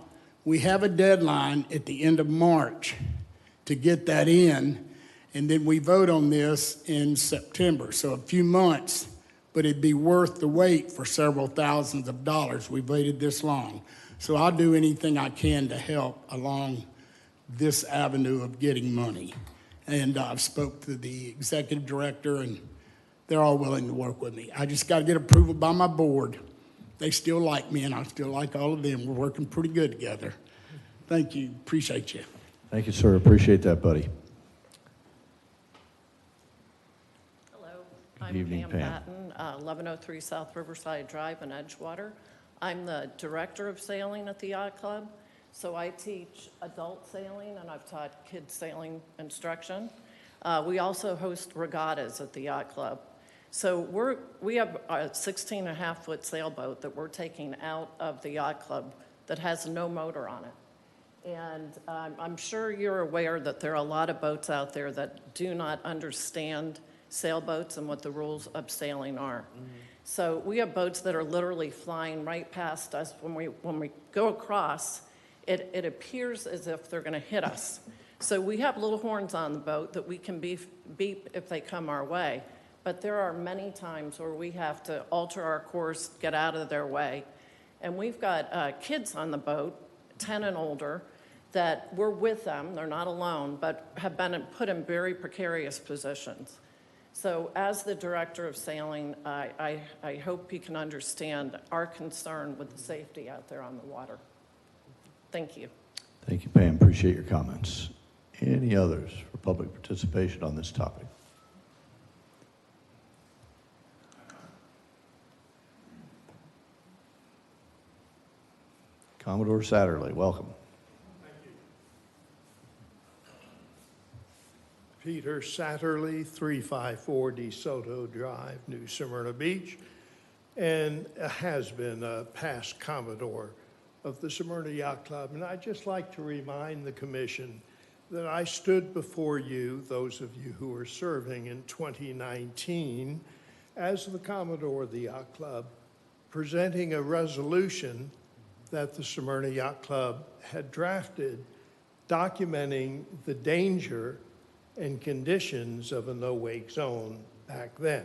we have a deadline at the end of March to get that in, and then we vote on this in September. So a few months, but it'd be worth the wait for several thousands of dollars. We've waited this long. So I'll do anything I can to help along this avenue of getting money. And I've spoke to the executive director, and they're all willing to work with me. I just got to get approval by my board. They still like me, and I still like all of them. We're working pretty good together. Thank you. Appreciate you. Thank you, sir. Appreciate that, buddy. Hello, Good I'm evening, Pam Pam. Patton, 1103 South Riverside Drive in Edgewater. I'm the director of sailing at the Yacht Club, so I teach adult sailing and I've taught kids sailing instruction. We also host regattas at the Yacht Club. So we have a 16.5-foot sailboat that we're taking out of the Yacht Club that has no motor on it. And I'm sure you're aware that there are a lot of boats out there that do not understand sailboats and what the rules of sailing are. Mm-hmm. So we have boats that are literally flying right past us. When we go across, it appears as if they're going to hit us. So we have little horns on the boat that we can beep if they come our way. But there are many times where we have to alter our course, get out of their way. And we've got kids on the boat, 10 and older, that we're with them. They're not alone, but have been put in very precarious positions. So as the director of sailing, I hope you can understand our concern with the safety out there on the water. Thank you. Thank you, Pam. Appreciate your comments. Any others for public participation on this topic? Commodore Satterley, welcome. Peter Satterley, 354 DeSoto Drive, New Smyrna Beach, and has been a past Commodore of the Smyrna Yacht Club. And I'd just like to remind the commission that I stood before you, those of you who are serving in 2019, as the Commodore of the Yacht Club, presenting a resolution that the Smyrna Yacht Club had drafted documenting the danger and conditions of a no-wake zone back then.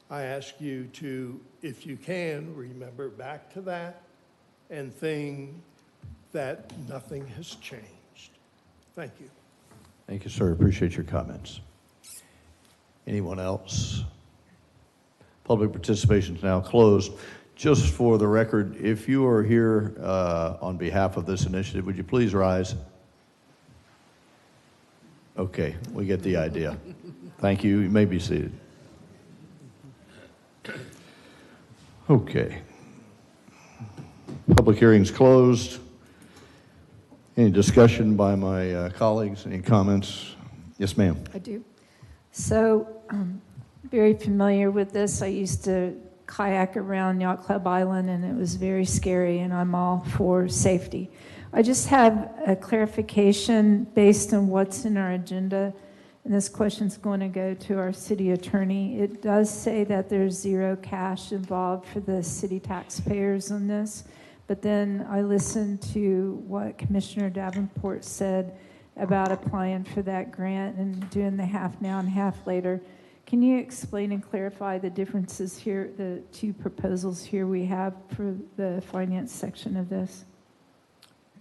I ask you to, if you can, remember back to that and think that nothing has changed. Thank you. Thank you, sir. Appreciate your comments. Anyone else? Public participation is now closed. Just for the record, if you are here on behalf of this initiative, would you please rise? Okay, we get the idea. Thank you. You may be seated. Okay. Public hearing's closed. Any discussion by my colleagues? Any comments? Yes, ma'am. I do. So, very familiar with this. I used to kayak around Yacht Club Island, and it was very scary, and I'm all for safety. I just have a clarification based on what's in our agenda, and this question's going to go to our city attorney. It does say that there's zero cash involved for the city taxpayers on this, but then I listened to what Commissioner Davenport said about applying for that grant and doing the half now and half later. Can you explain and clarify the differences here, the two proposals here we have for the finance section of this?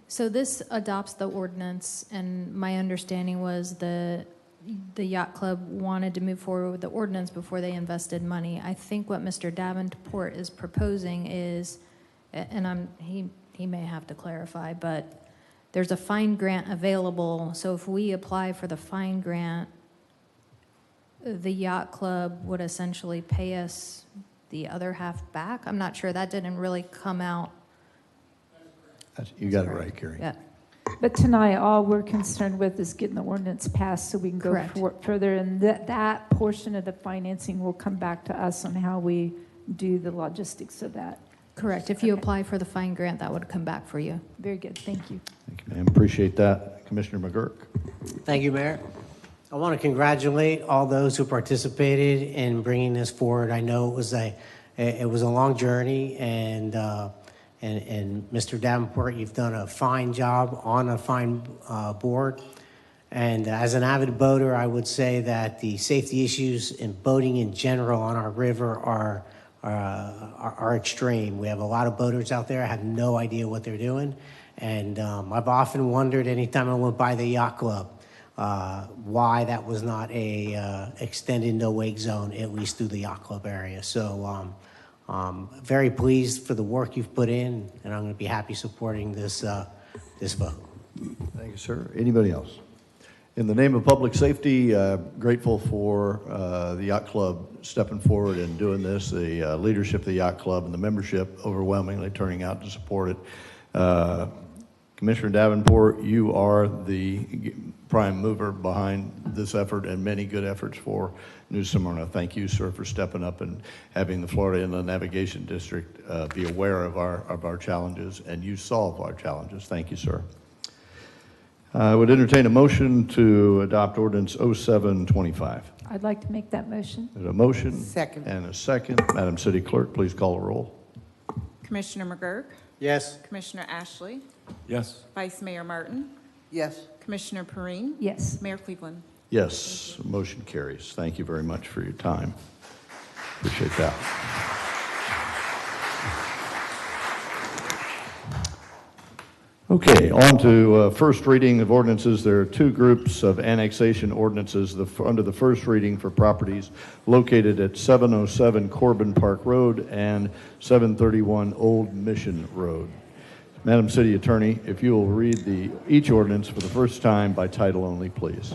So this adopts the ordinance, and my understanding was the yacht club wanted to move forward with the ordinance before they invested money. I think what Mr. Davenport is proposing is, and he may have to clarify, but there's a fine grant available. So if we apply for the fine grant, the yacht club would essentially pay us the other half back. I'm not sure. That didn't really come out. You got it right, Carrie. Yeah. But tonight, all we're concerned with is getting the ordinance passed so we can go Correct. further. And that portion of the financing will come back to us on how we do the logistics of that. Correct. If you apply for the fine grant, that would come back for you. Very good. Thank you. Thank you, ma'am. Appreciate that. Commissioner McGurk. Thank you, Mayor. I want to congratulate all those who participated in bringing this forward. I know it was a long journey, and Mr. Davenport, you've done a fine job on a fine board. And as an avid boater, I would say that the safety issues in boating in general on our river are extreme. We have a lot of boaters out there. I have no idea what they're doing. And I've often wondered anytime I went by the yacht club, why that was not a extended no-wake zone, at least through the yacht club area. So very pleased for the work you've put in, and I'm going to be happy supporting this vote. Thank you, sir. Anybody else? In the name of public safety, grateful for the Yacht Club stepping forward and doing this, the leadership of the Yacht Club and the membership overwhelmingly turning out to support it. Commissioner Davenport, you are the prime mover behind this effort and many good efforts for New Smyrna. Thank you, sir, for stepping up and having the Florida Inland Navigation District be aware of our challenges, and you solve our challenges. Thank you, sir. I would entertain a motion to adopt ordinance 0725. I'd like to make that motion. There's a motion. Second. And a second. Madam City Clerk, please call a roll. Commissioner McGurk? Yes. Commissioner Ashley? Yes. Vice Mayor Martin? Yes. Commissioner Perrine? Yes. Mayor Cleveland? Yes, motion carries. Thank you very much for your time. Appreciate that. Okay, on to first reading of ordinances. There are two groups of annexation ordinances under the first reading for properties located at 707 Corbin Park Road and 731 Old Mission Road. Madam City Attorney, if you will read each ordinance for the first time by title only, please.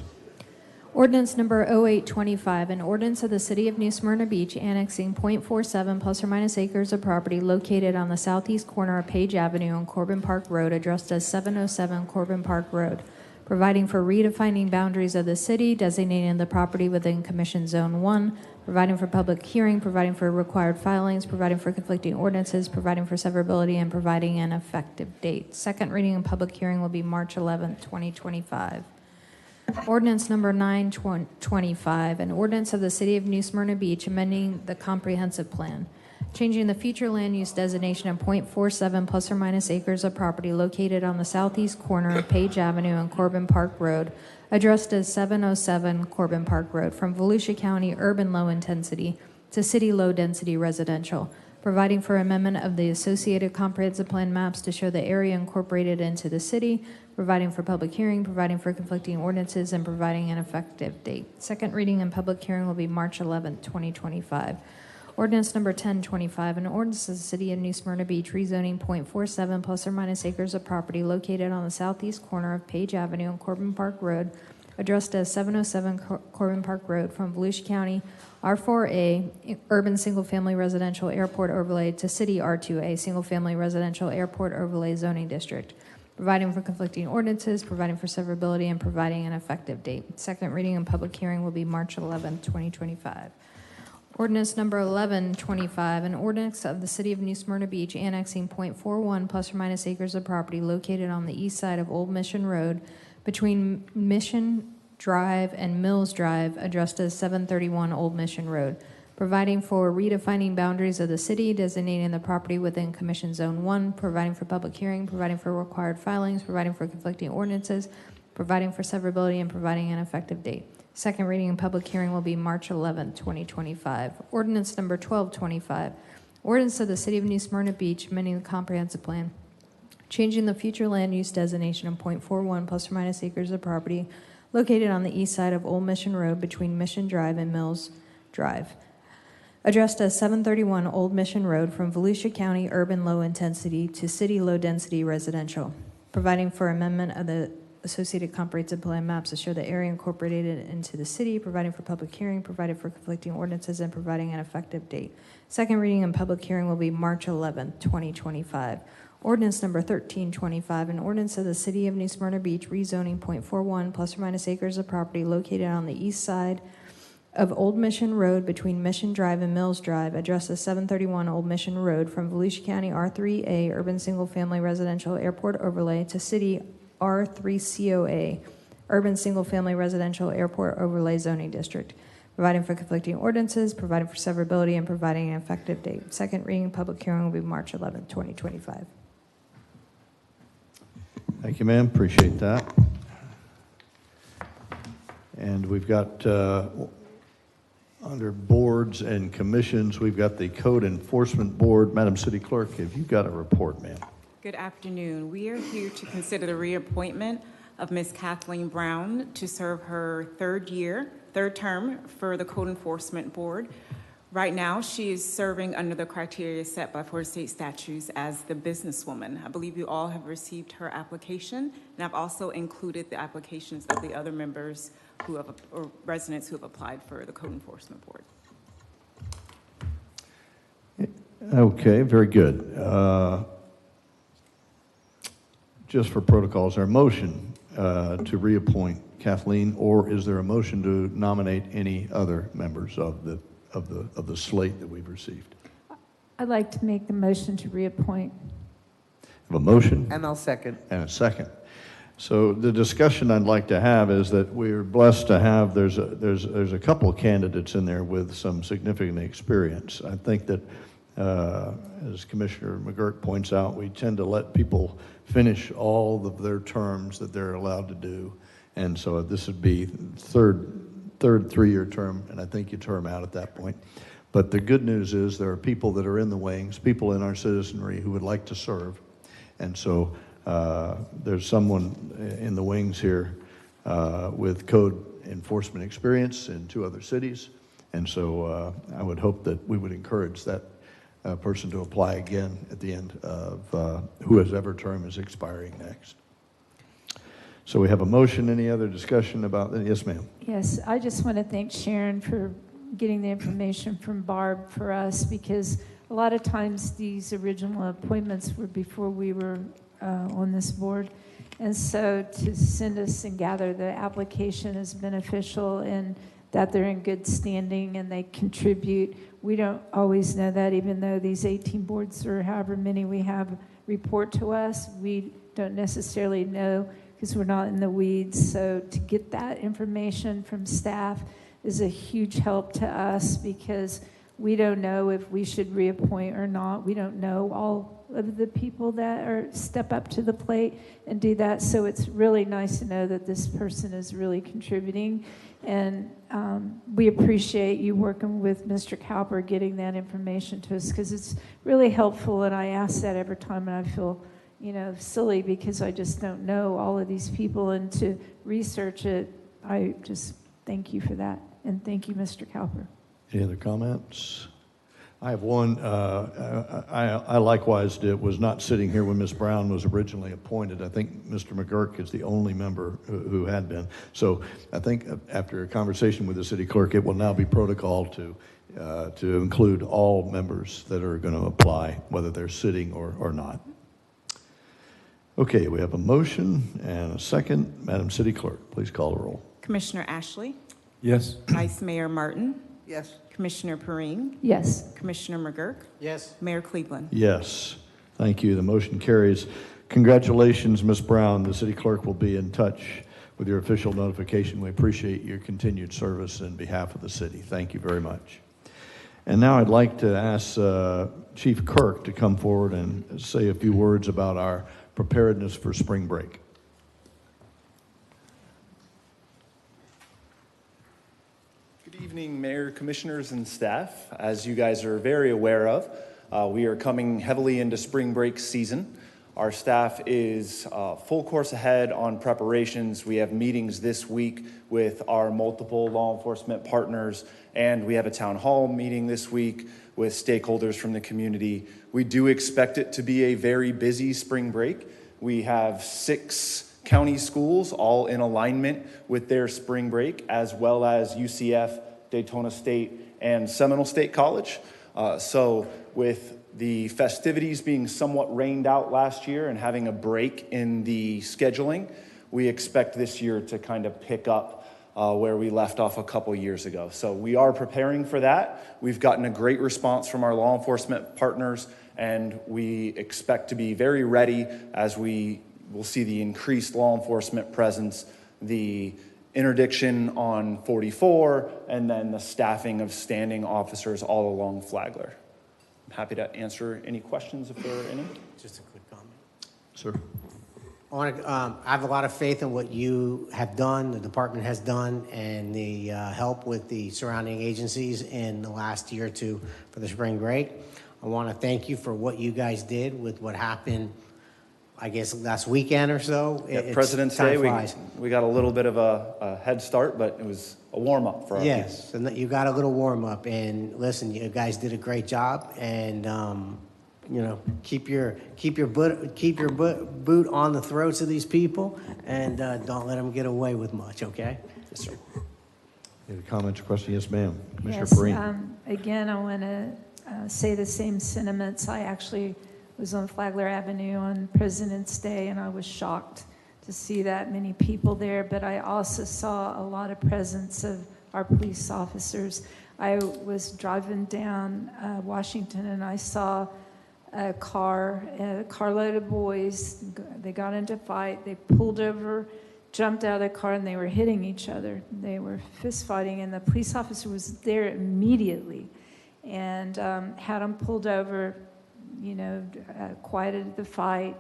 Ordinance number 0825, an ordinance of the City of New Smyrna Beach annexing .47 plus or minus acres of property located on the southeast corner of Page Avenue on Corbin Park Road, addressed as 707 Corbin Park Road, providing for redefining boundaries of the city, designating the property within Commission Zone 1, providing for public hearing, providing for required filings, providing for conflicting ordinances, providing for severability, and providing an effective date. Second reading and public hearing will be March 11th, 2025. Ordinance number 925, an ordinance of the City of New Smyrna Beach amending the comprehensive plan, changing the future land use designation of .47 plus or minus acres of property located on the southeast corner of Page Avenue and Corbin Park Road, addressed as 707 Corbin Park Road, from Volusia County urban low intensity to city low density residential, providing for amendment of the associated comprehensive plan maps to show the area incorporated into the city, providing for public hearing, providing for conflicting ordinances, and providing an effective date. Second reading and public hearing will be March 11th, 2025. Ordinance number 1025, an ordinance of the City of New Smyrna Beach rezoning .47 plus or minus acres of property located on the southeast corner of Page Avenue and Corbin Park Road addressed as 707 Corbin Park Road from Volusia County R4A Urban Single Family Residential Airport Overlay to City R2A Single Family Residential Airport Overlay Zoning District, providing for conflicting ordinances, providing for severability, and providing an effective date. Second reading and public hearing will be March 11, 2025. Ordinance number 1125, an ordinance of the City of New Smyrna Beach annexing .41 plus or minus acres of property located on the east side of Old Mission Road between Mission Drive and Mills Drive, addressed as 731 Old Mission Road, providing for redefining boundaries of the city, designating the property within Commission Zone 1, providing for public hearing, providing for required filings, providing for conflicting ordinances, providing for severability, and providing an effective date. Second reading and public hearing will be March 11, 2025. Ordinance number 1225, ordinance of the City of New Smyrna Beach amending the comprehensive plan, changing the future land use designation of .41 plus or minus acres of property located on the east side of Old Mission Road between Mission Drive and Mills Drive, addressed as 731 Old Mission Road from Volusia County Urban Low Intensity to City Low Density Residential, providing for amendment of the associated comprehensive plan maps to show the area incorporated into the city, providing for public hearing, providing for conflicting ordinances, and providing an effective date. Second reading and public hearing will be March 11, 2025. Ordinance number 1325, an ordinance of the City of New Smyrna Beach rezoning .41 plus or minus acres of property located on the east side of Old Mission Road between Mission Drive and Mills Drive, addressed as 731 Old Mission Road from Volusia County R3A Urban Single Family Residential Airport Overlay to City R3COA Urban Single Family Residential Airport Overlay Zoning District, providing for conflicting ordinances, providing for severability, and providing an effective date. Second reading public hearing will be March 11, 2025. Thank you, ma'am. Appreciate that. And we've got, under boards and commissions, we've got the Code Enforcement Board. Madam City Clerk, have you got a report, ma'am? Good afternoon. We are here to consider the reappointment of Ms. Kathleen Brown to serve her third term for the Code Enforcement Board. Right now, she is serving under the criteria set by Florida State statutes as the businesswoman. I believe you all have received her application, and I've also included the applications of the other members who have, or residents who have applied for the Code Enforcement Board. Okay, very good. Just for protocols, is there a motion to reappoint Kathleen, or is there a motion to nominate any other members of the slate that we've received? I'd like to make the motion to reappoint. Have a motion? And I'll second. And a second. So the discussion I'd like to have is that we're blessed to have, there's a couple of candidates in there with some significant experience. I think that, as Commissioner McGurk points out, we tend to let people finish all of their terms that they're allowed to do. And so this would be third 3-year term, and I think you term out at that point. But the good news is there are people that are in the wings, people in our citizenry who would like to serve. And so there's someone in the wings here with code enforcement experience in 2 other cities. And so I would hope that we would encourage that person to apply again at the end of whoever term is expiring next. So we have a motion. Any other discussion about that? Yes, ma'am. Yes, I just want to thank Sharon for getting the information from Barb for us, because a lot of times these original appointments were before we were on this board. And so to send us and gather the application is beneficial, and that they're in good standing and they contribute. We don't always know that, even though these 18 boards or however many we have report to us, we don't necessarily know because we're not in the weeds. So to get that information from staff is a huge help to us, because we don't know if we should reappoint or not. We don't know all of the people that step up to the plate and do that. So it's really nice to know that this person is really contributing. And we appreciate you working with Mr. Cowper, getting that information to us, because it's really helpful. And I ask that every time, and I feel, silly, because I just don't know all of these people, and to research it, I just thank you for that. And thank you, Mr. Cowper. Any other comments? I have one. I likewise was not sitting here when Ms. Brown was originally appointed. I think Mr. McGurk is the only member who had been. So I think after a conversation with the city clerk, it will now be protocol to include all members that are going to apply, whether they're sitting or not. Okay, we have a motion and a second. Madam City Clerk, please call the roll. Commissioner Ashley, Yes. Vice Mayor Martin, Yes. Commissioner Perrine, Yes. Commissioner McGurk, Yes. Mayor Cleveland. Yes, thank you. The motion carries. Congratulations, Ms. Brown. The city clerk will be in touch with your official notification. We appreciate your continued service in behalf of the city. Thank you very much. And now I'd like to ask Chief Kirk to come forward and say a few words about our preparedness for spring break. Good evening, Mayor, Commissioners, and staff. As you guys are very aware of, we are coming heavily into spring break season. Our staff is full course ahead on preparations. We have meetings this week with our multiple law enforcement partners, and we have a town hall meeting this week with stakeholders from the community. We do expect it to be a very busy spring break. We have 6 county schools all in alignment with their spring break, as well as UCF, Daytona State, and Seminole State College. So with the festivities being somewhat rained out last year and having a break in the scheduling, we expect this year to kind of pick up where we left off a couple years ago. So we are preparing for that. We've gotten a great response from our law enforcement partners, and we expect to be very ready as we will see the increased law enforcement presence, the interdiction on 44, and then the staffing of standing officers all along Flagler. I'm happy to answer any questions if there are any. Just a quick comment. Sir. I have a lot of faith in what you have done, the department has done, and the help with the surrounding agencies in the last year or two for the spring break. I want to thank you for what you guys did with what happened, I guess, last weekend or so. Yeah, President's Day, we got a little bit of a head start, but it was a warm-up for our people. Yes, and you got a little warm-up. And listen, you guys did a great job, and you know, keep your boot on the throats of these people, and don't let them get away with much. Okay? Yes, sir. Any comments or questions? Yes, ma'am. Commissioner Yes, Perrine. again, I want to say the same sentiments. I actually was on Flagler Avenue on President's Day, and I was shocked to see that many people there, but I also saw a lot of presence of our police officers. I was driving down Washington, and I saw a carload of boys. They got into a fight. They pulled over, jumped out of the car, and they were hitting each other. They were fist fighting, and the police officer was there immediately and had them pulled over, you know, quieted the fight.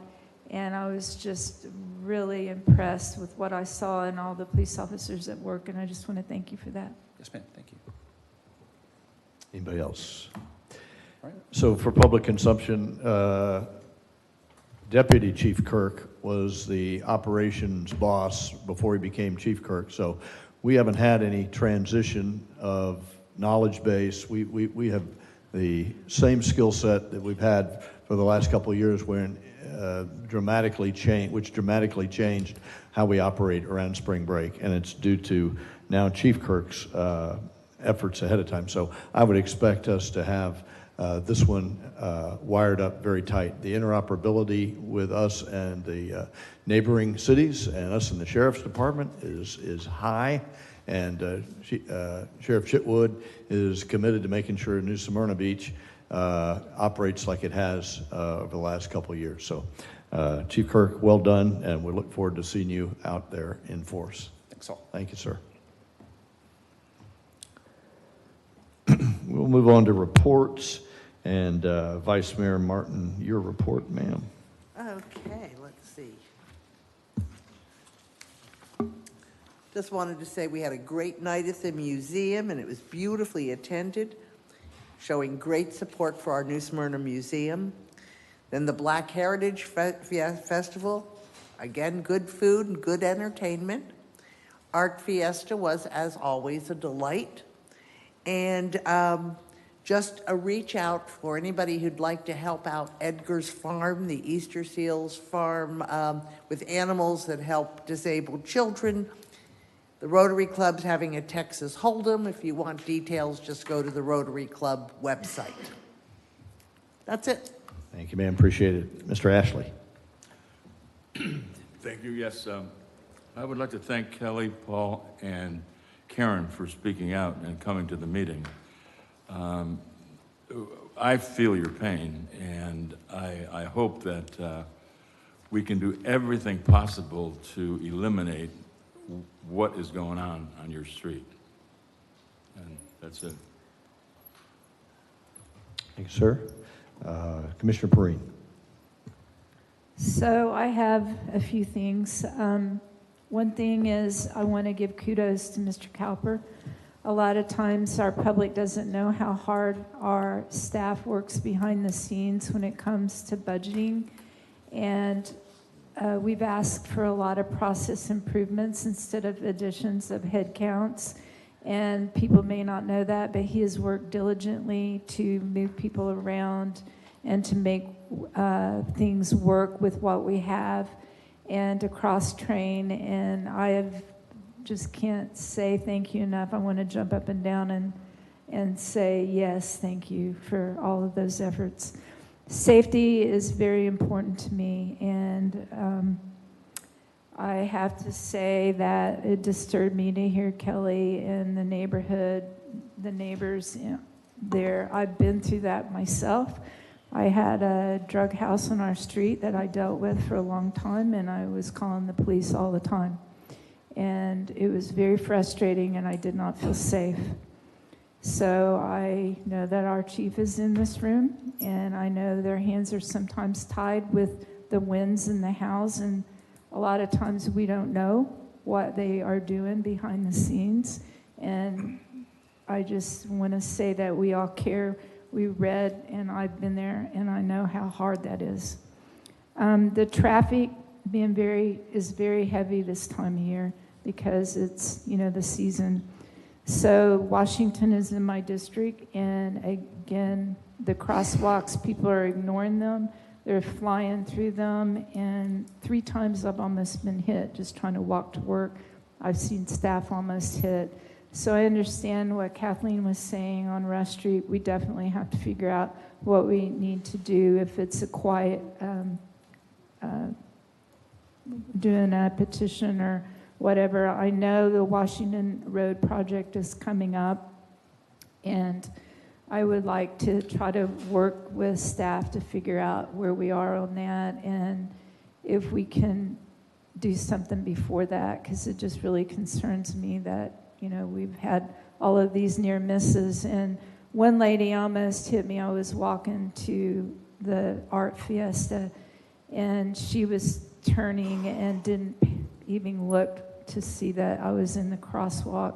And I was just really impressed with what I saw and all the police officers at work, and I just want to thank you for that. Yes, ma'am. Thank you. Anybody else? All right. So for public consumption, Deputy Chief Kirk was the operations boss before he became Chief Kirk. So we haven't had any transition of knowledge base. We have the same skill set that we've had for the last couple of years, which dramatically changed how we operate around spring break, and it's due to now Chief Kirk's efforts ahead of time. So I would expect us to have this one wired up very tight. The interoperability with us and the neighboring cities and us in the Sheriff's Department is high, and Sheriff Chitwood is committed to making sure New Smyrna Beach operates like it has over the last couple of years. So Chief Kirk, well done, and we look forward to seeing you out there in force. Thanks all. Thank you, sir. We'll move on to reports, and Vice Mayor Martin, your report, ma'am. Okay, let's see. Just wanted to say we had a great night at the museum, and it was beautifully attended, showing great support for our New Smyrna Museum. Then the Black Heritage Festival, again, good food and good entertainment. Art Fiesta was, as always, a delight. And just a reach out for anybody who'd like to help out Edgar's Farm, the Easter Seals Farm, with animals that help disabled children. The Rotary Club's having a Texas Hold'em. If you want details, just go to the Rotary Club website. That's it. Thank you, ma'am. Appreciate it. Mr. Ashley. Thank you. Yes, I would like to thank Kelly, Paul, and Karen for speaking out and coming to the meeting. I feel your pain, and I hope that we can do everything possible to eliminate what is going on your street. And that's it. Thank you, sir. Commissioner Perrine. So I have a few things. One thing is I want to give kudos to Mr. Cowper. A lot of times our public doesn't know how hard our staff works behind the scenes when it comes to budgeting. And we've asked for a lot of process improvements instead of additions of head counts. And people may not know that, but he has worked diligently to move people around and to make things work with what we have and to cross-train. And I just can't say thank you enough. I want to jump up and down and say yes, thank you for all of those efforts. Safety is very important to me, and I have to say that it disturbed me to hear Kelly in the neighborhood, the neighbors there. I've been through that myself. I had a drug house on our street that I dealt with for a long time, and I was calling the police all the time. And it was very frustrating, and I did not feel safe. So I know that our chief is in this room, and I know their hands are sometimes tied with the winds in the house, and a lot of times we don't know what they are doing behind the scenes. And I just want to say that we all care. We read, and I've been there, and I know how hard that is. The traffic is very heavy this time of year because it's, the season. So Washington is in my district, and again, the crosswalks, people are ignoring them. They're flying through them, and 3 times I've almost been hit just trying to walk to work. I've seen staff almost hit. So I understand what Kathleen was saying on Rush Street. We definitely have to figure out what we need to do if it's a quiet, doing a petition or whatever. I know the Washington Road project is coming up, and I would like to try to work with staff to figure out where we are on that and if we can do something before that, because it just really concerns me that, we've had all of these near misses. And one lady almost hit me. I was walking to the art fiesta, and she was turning and didn't even look to see that I was in the crosswalk.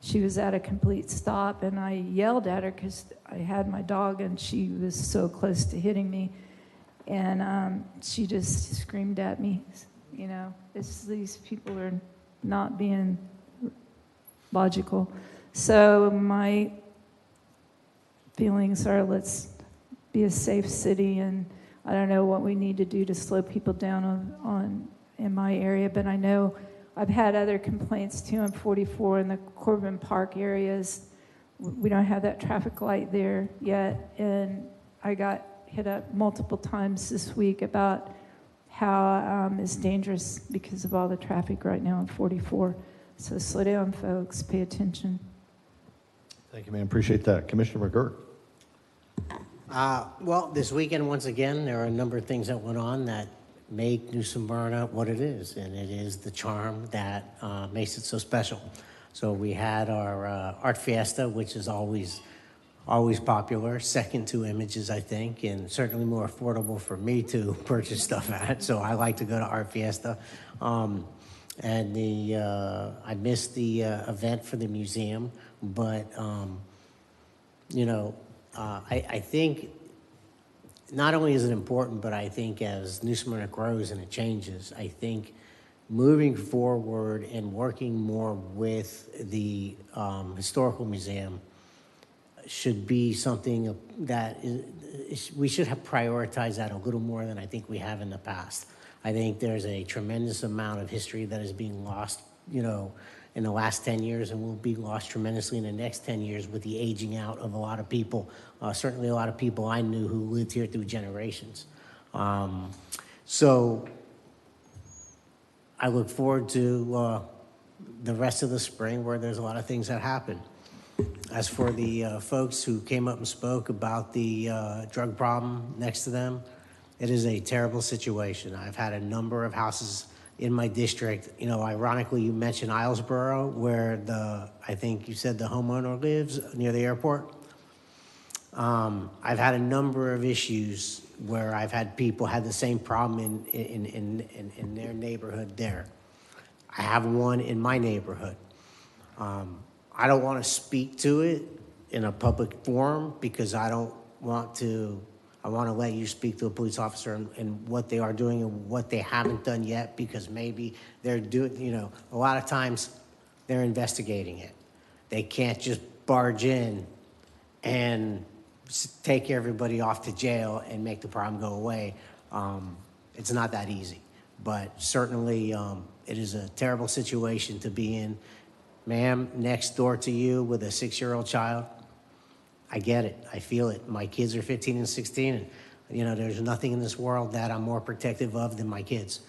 She was at a complete stop, and I yelled at her because I had my dog, and she was so close to hitting me. And she just screamed at me. These people are not being logical. So my feelings are, let's be a safe city, and I don't know what we need to do to slow people down in my area, but I know I've had other complaints too on 44 in the Corbin Park areas. We don't have that traffic light there yet, and I got hit up multiple times this week about how it's dangerous because of all the traffic right now on 44. So slow down, folks. Pay attention. Thank you, ma'am. Appreciate that. Commissioner McGirt. Well, this weekend, once again, there are a number of things that went on that make New Smyrna what it is, and it is the charm that makes it so special. So we had our Art Fiesta, which is always popular, second to Images, I think, and certainly more affordable for me to purchase stuff at. So I like to go to Art Fiesta. And I missed the event for the museum, but I think not only is it important, but I think as New Smyrna grows and it changes, I think moving forward and working more with the historical museum should be something that we should have prioritized that a little more than I think we have in the past. I think there's a tremendous amount of history that is being lost, you know, in the last 10 years and will be lost tremendously in the next 10 years with the aging out of a lot of people, certainly a lot of people I knew who lived here through generations. So I look forward to the rest of the spring where there's a lot of things that happen. As for the folks who came up and spoke about the drug problem next to them, it is a terrible situation. I've had a number of houses in my district. You know, ironically, you mentioned Islesboro, where I think you said the homeowner lives near the airport. I've had a number of issues where I've had people had the same problem in their neighborhood there. I have one in my neighborhood. I don't want to speak to it in a public forum because I want to let you speak to a police officer and what they are doing and what they haven't done yet, because maybe they're doing, you know, a lot of times they're investigating it. They can't just barge in and take everybody off to jail and make the problem go away. It's not that easy, but certainly it is a terrible situation to be in. Ma'am, next door to you with a 6-year-old child, I get it. I feel it. My kids are 15 and 16, and, you know, there's nothing in this world that I'm more protective of than my kids.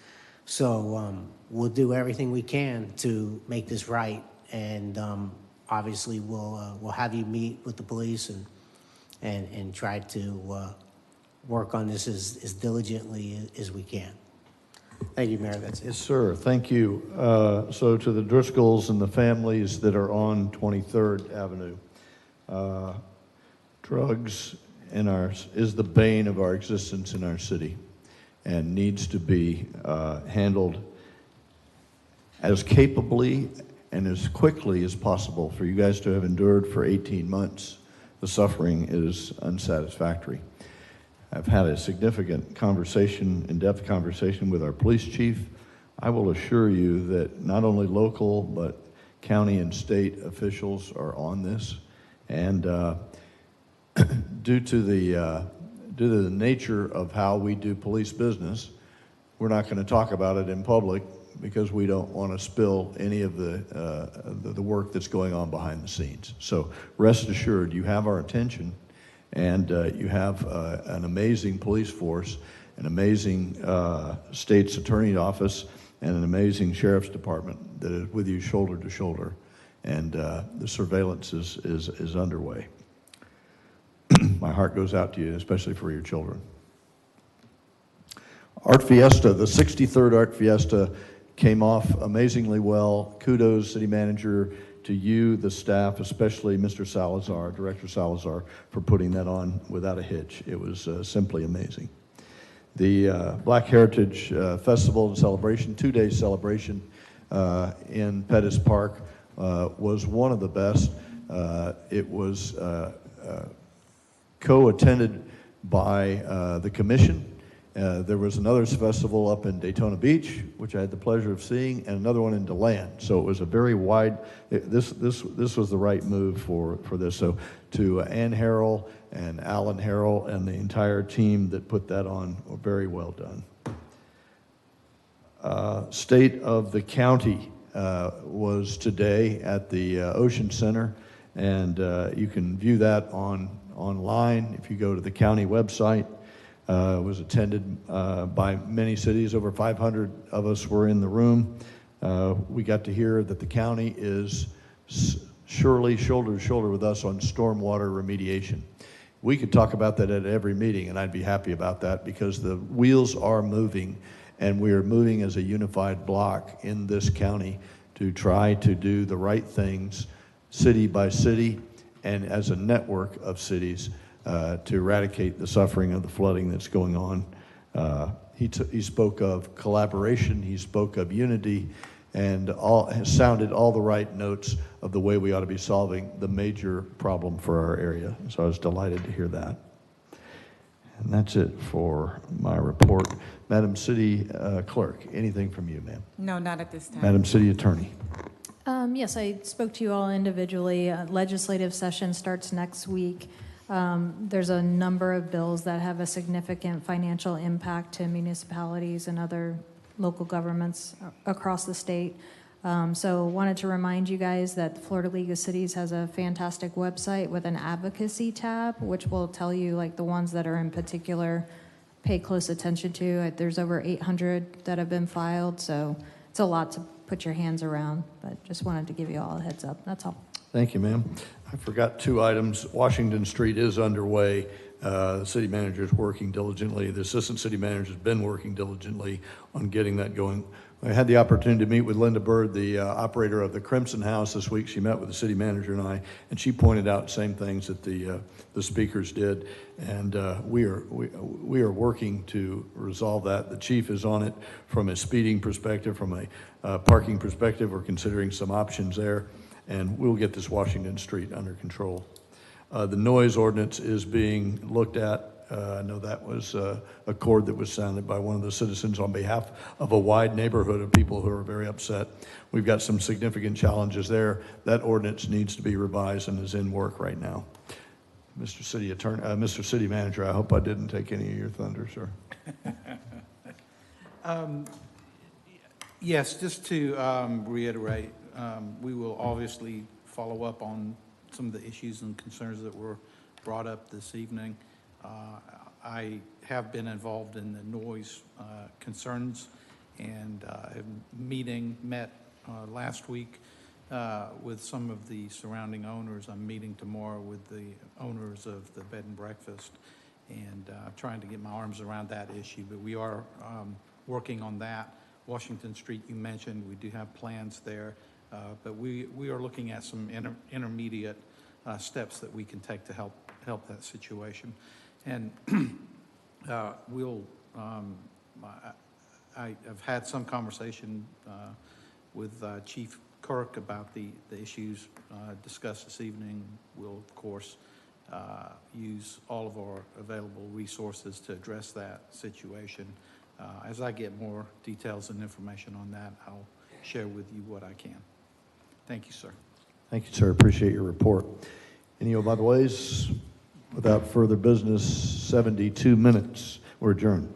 So we'll do everything we can to make this right, and obviously we'll have you meet with the police and try to work on this as diligently as we can. Thank you, Mayor. That's it. Yes, sir. Thank you. So to the Driscolls and the families that are on 23rd Avenue, drugs is the bane of our existence in our city and needs to be handled as capably and as quickly as possible. For you guys to have endured for 18 months, the suffering is unsatisfactory. I've had a significant conversation, in-depth conversation with our police chief. I will assure you that not only local, but county and state officials are on this. And due to the nature of how we do police business, we're not going to talk about it in public because we don't want to spill any of the work that's going on behind the scenes. So rest assured, you have our attention. And you have an amazing police force, an amazing state's attorney's office, and an amazing sheriff's department that is with you shoulder to shoulder. And the surveillance is underway. My heart goes out to you, especially for your children. Art Fiesta, the 63rd Art Fiesta came off amazingly well. Kudos, City Manager, to you, the staff, especially Mr. Salazar, Director Salazar, for putting that on without a hitch. It was simply amazing. The Black Heritage Festival and Celebration, 2-day celebration in Pettis Park was one of the best. It was co-attended by the commission. There was another festival up in Daytona Beach, which I had the pleasure of seeing, and another one in DeLand. So it was a very wide, this was the right move for this. So to Ann Harrell and Alan Harrell and the entire team that put that on, very well done. State of the County was today at the Ocean Center, and you can view that online if you go to the county website. Was attended by many cities. Over 500 of us were in the room. We got to hear that the county is surely shoulder to shoulder with us on stormwater remediation. We could talk about that at every meeting, and I'd be happy about that because the wheels are moving, and we are moving as a unified block in this county to try to do the right things city by city and as a network of cities to eradicate the suffering of the flooding that's going on. He spoke of collaboration, he spoke of unity, and has sounded all the right notes of the way we ought to be solving the major problem for our area. So I was delighted to hear that. And that's it for my report. Madam City Clerk, anything from you, ma'am? No, not at this time. Madam City Attorney. Yes, I spoke to you all individually. Legislative session starts next week. There's a number of bills that have a significant financial impact to municipalities and other local governments across the state. So wanted to remind you guys that the Florida League of Cities has a fantastic website with an advocacy tab, which will tell you like the ones that are in particular pay close attention to. There's over 800 that have been filed, so it's a lot to put your hands around, but just wanted to give you all a heads up. That's all. Thank you, ma'am. I forgot 2 items. Washington Street is underway. The city manager is working diligently. The assistant city manager has been working diligently on getting that going. I had the opportunity to meet with Linda Bird, the operator of the Crimson House this week. She met with the city manager and I, and she pointed out the same things that the speakers did. And we are working to resolve that. The chief is on it from a speeding perspective, from a parking perspective. We're considering some options there, and we'll get this Washington Street under control. The noise ordinance is being looked at. I know that was a chord that was sounded by one of the citizens on behalf of a wide neighborhood of people who are very upset. We've got some significant challenges there. That ordinance needs to be revised and is in work right now. Mr. City Manager, I hope I didn't take any of your thunder, sir. Yes, just to reiterate, we will obviously follow up on some of the issues and concerns that were brought up this evening. I have been involved in the noise concerns and met last week with some of the surrounding owners. I'm meeting tomorrow with the owners of the bed and breakfast and trying to get my arms around that issue, but we are working on that. Washington Street, you mentioned, we do have plans there, but we are looking at some intermediate steps that we can take to help that situation. And I have had some conversation with Chief Kirk about the issues discussed this evening. We'll, of course, use all of our available resources to address that situation. As I get more details and information on that, I'll share with you what I can. Thank you, sir. Thank you, sir. Appreciate your report. Any by the ways? Without further business, 72 minutes. We're adjourned.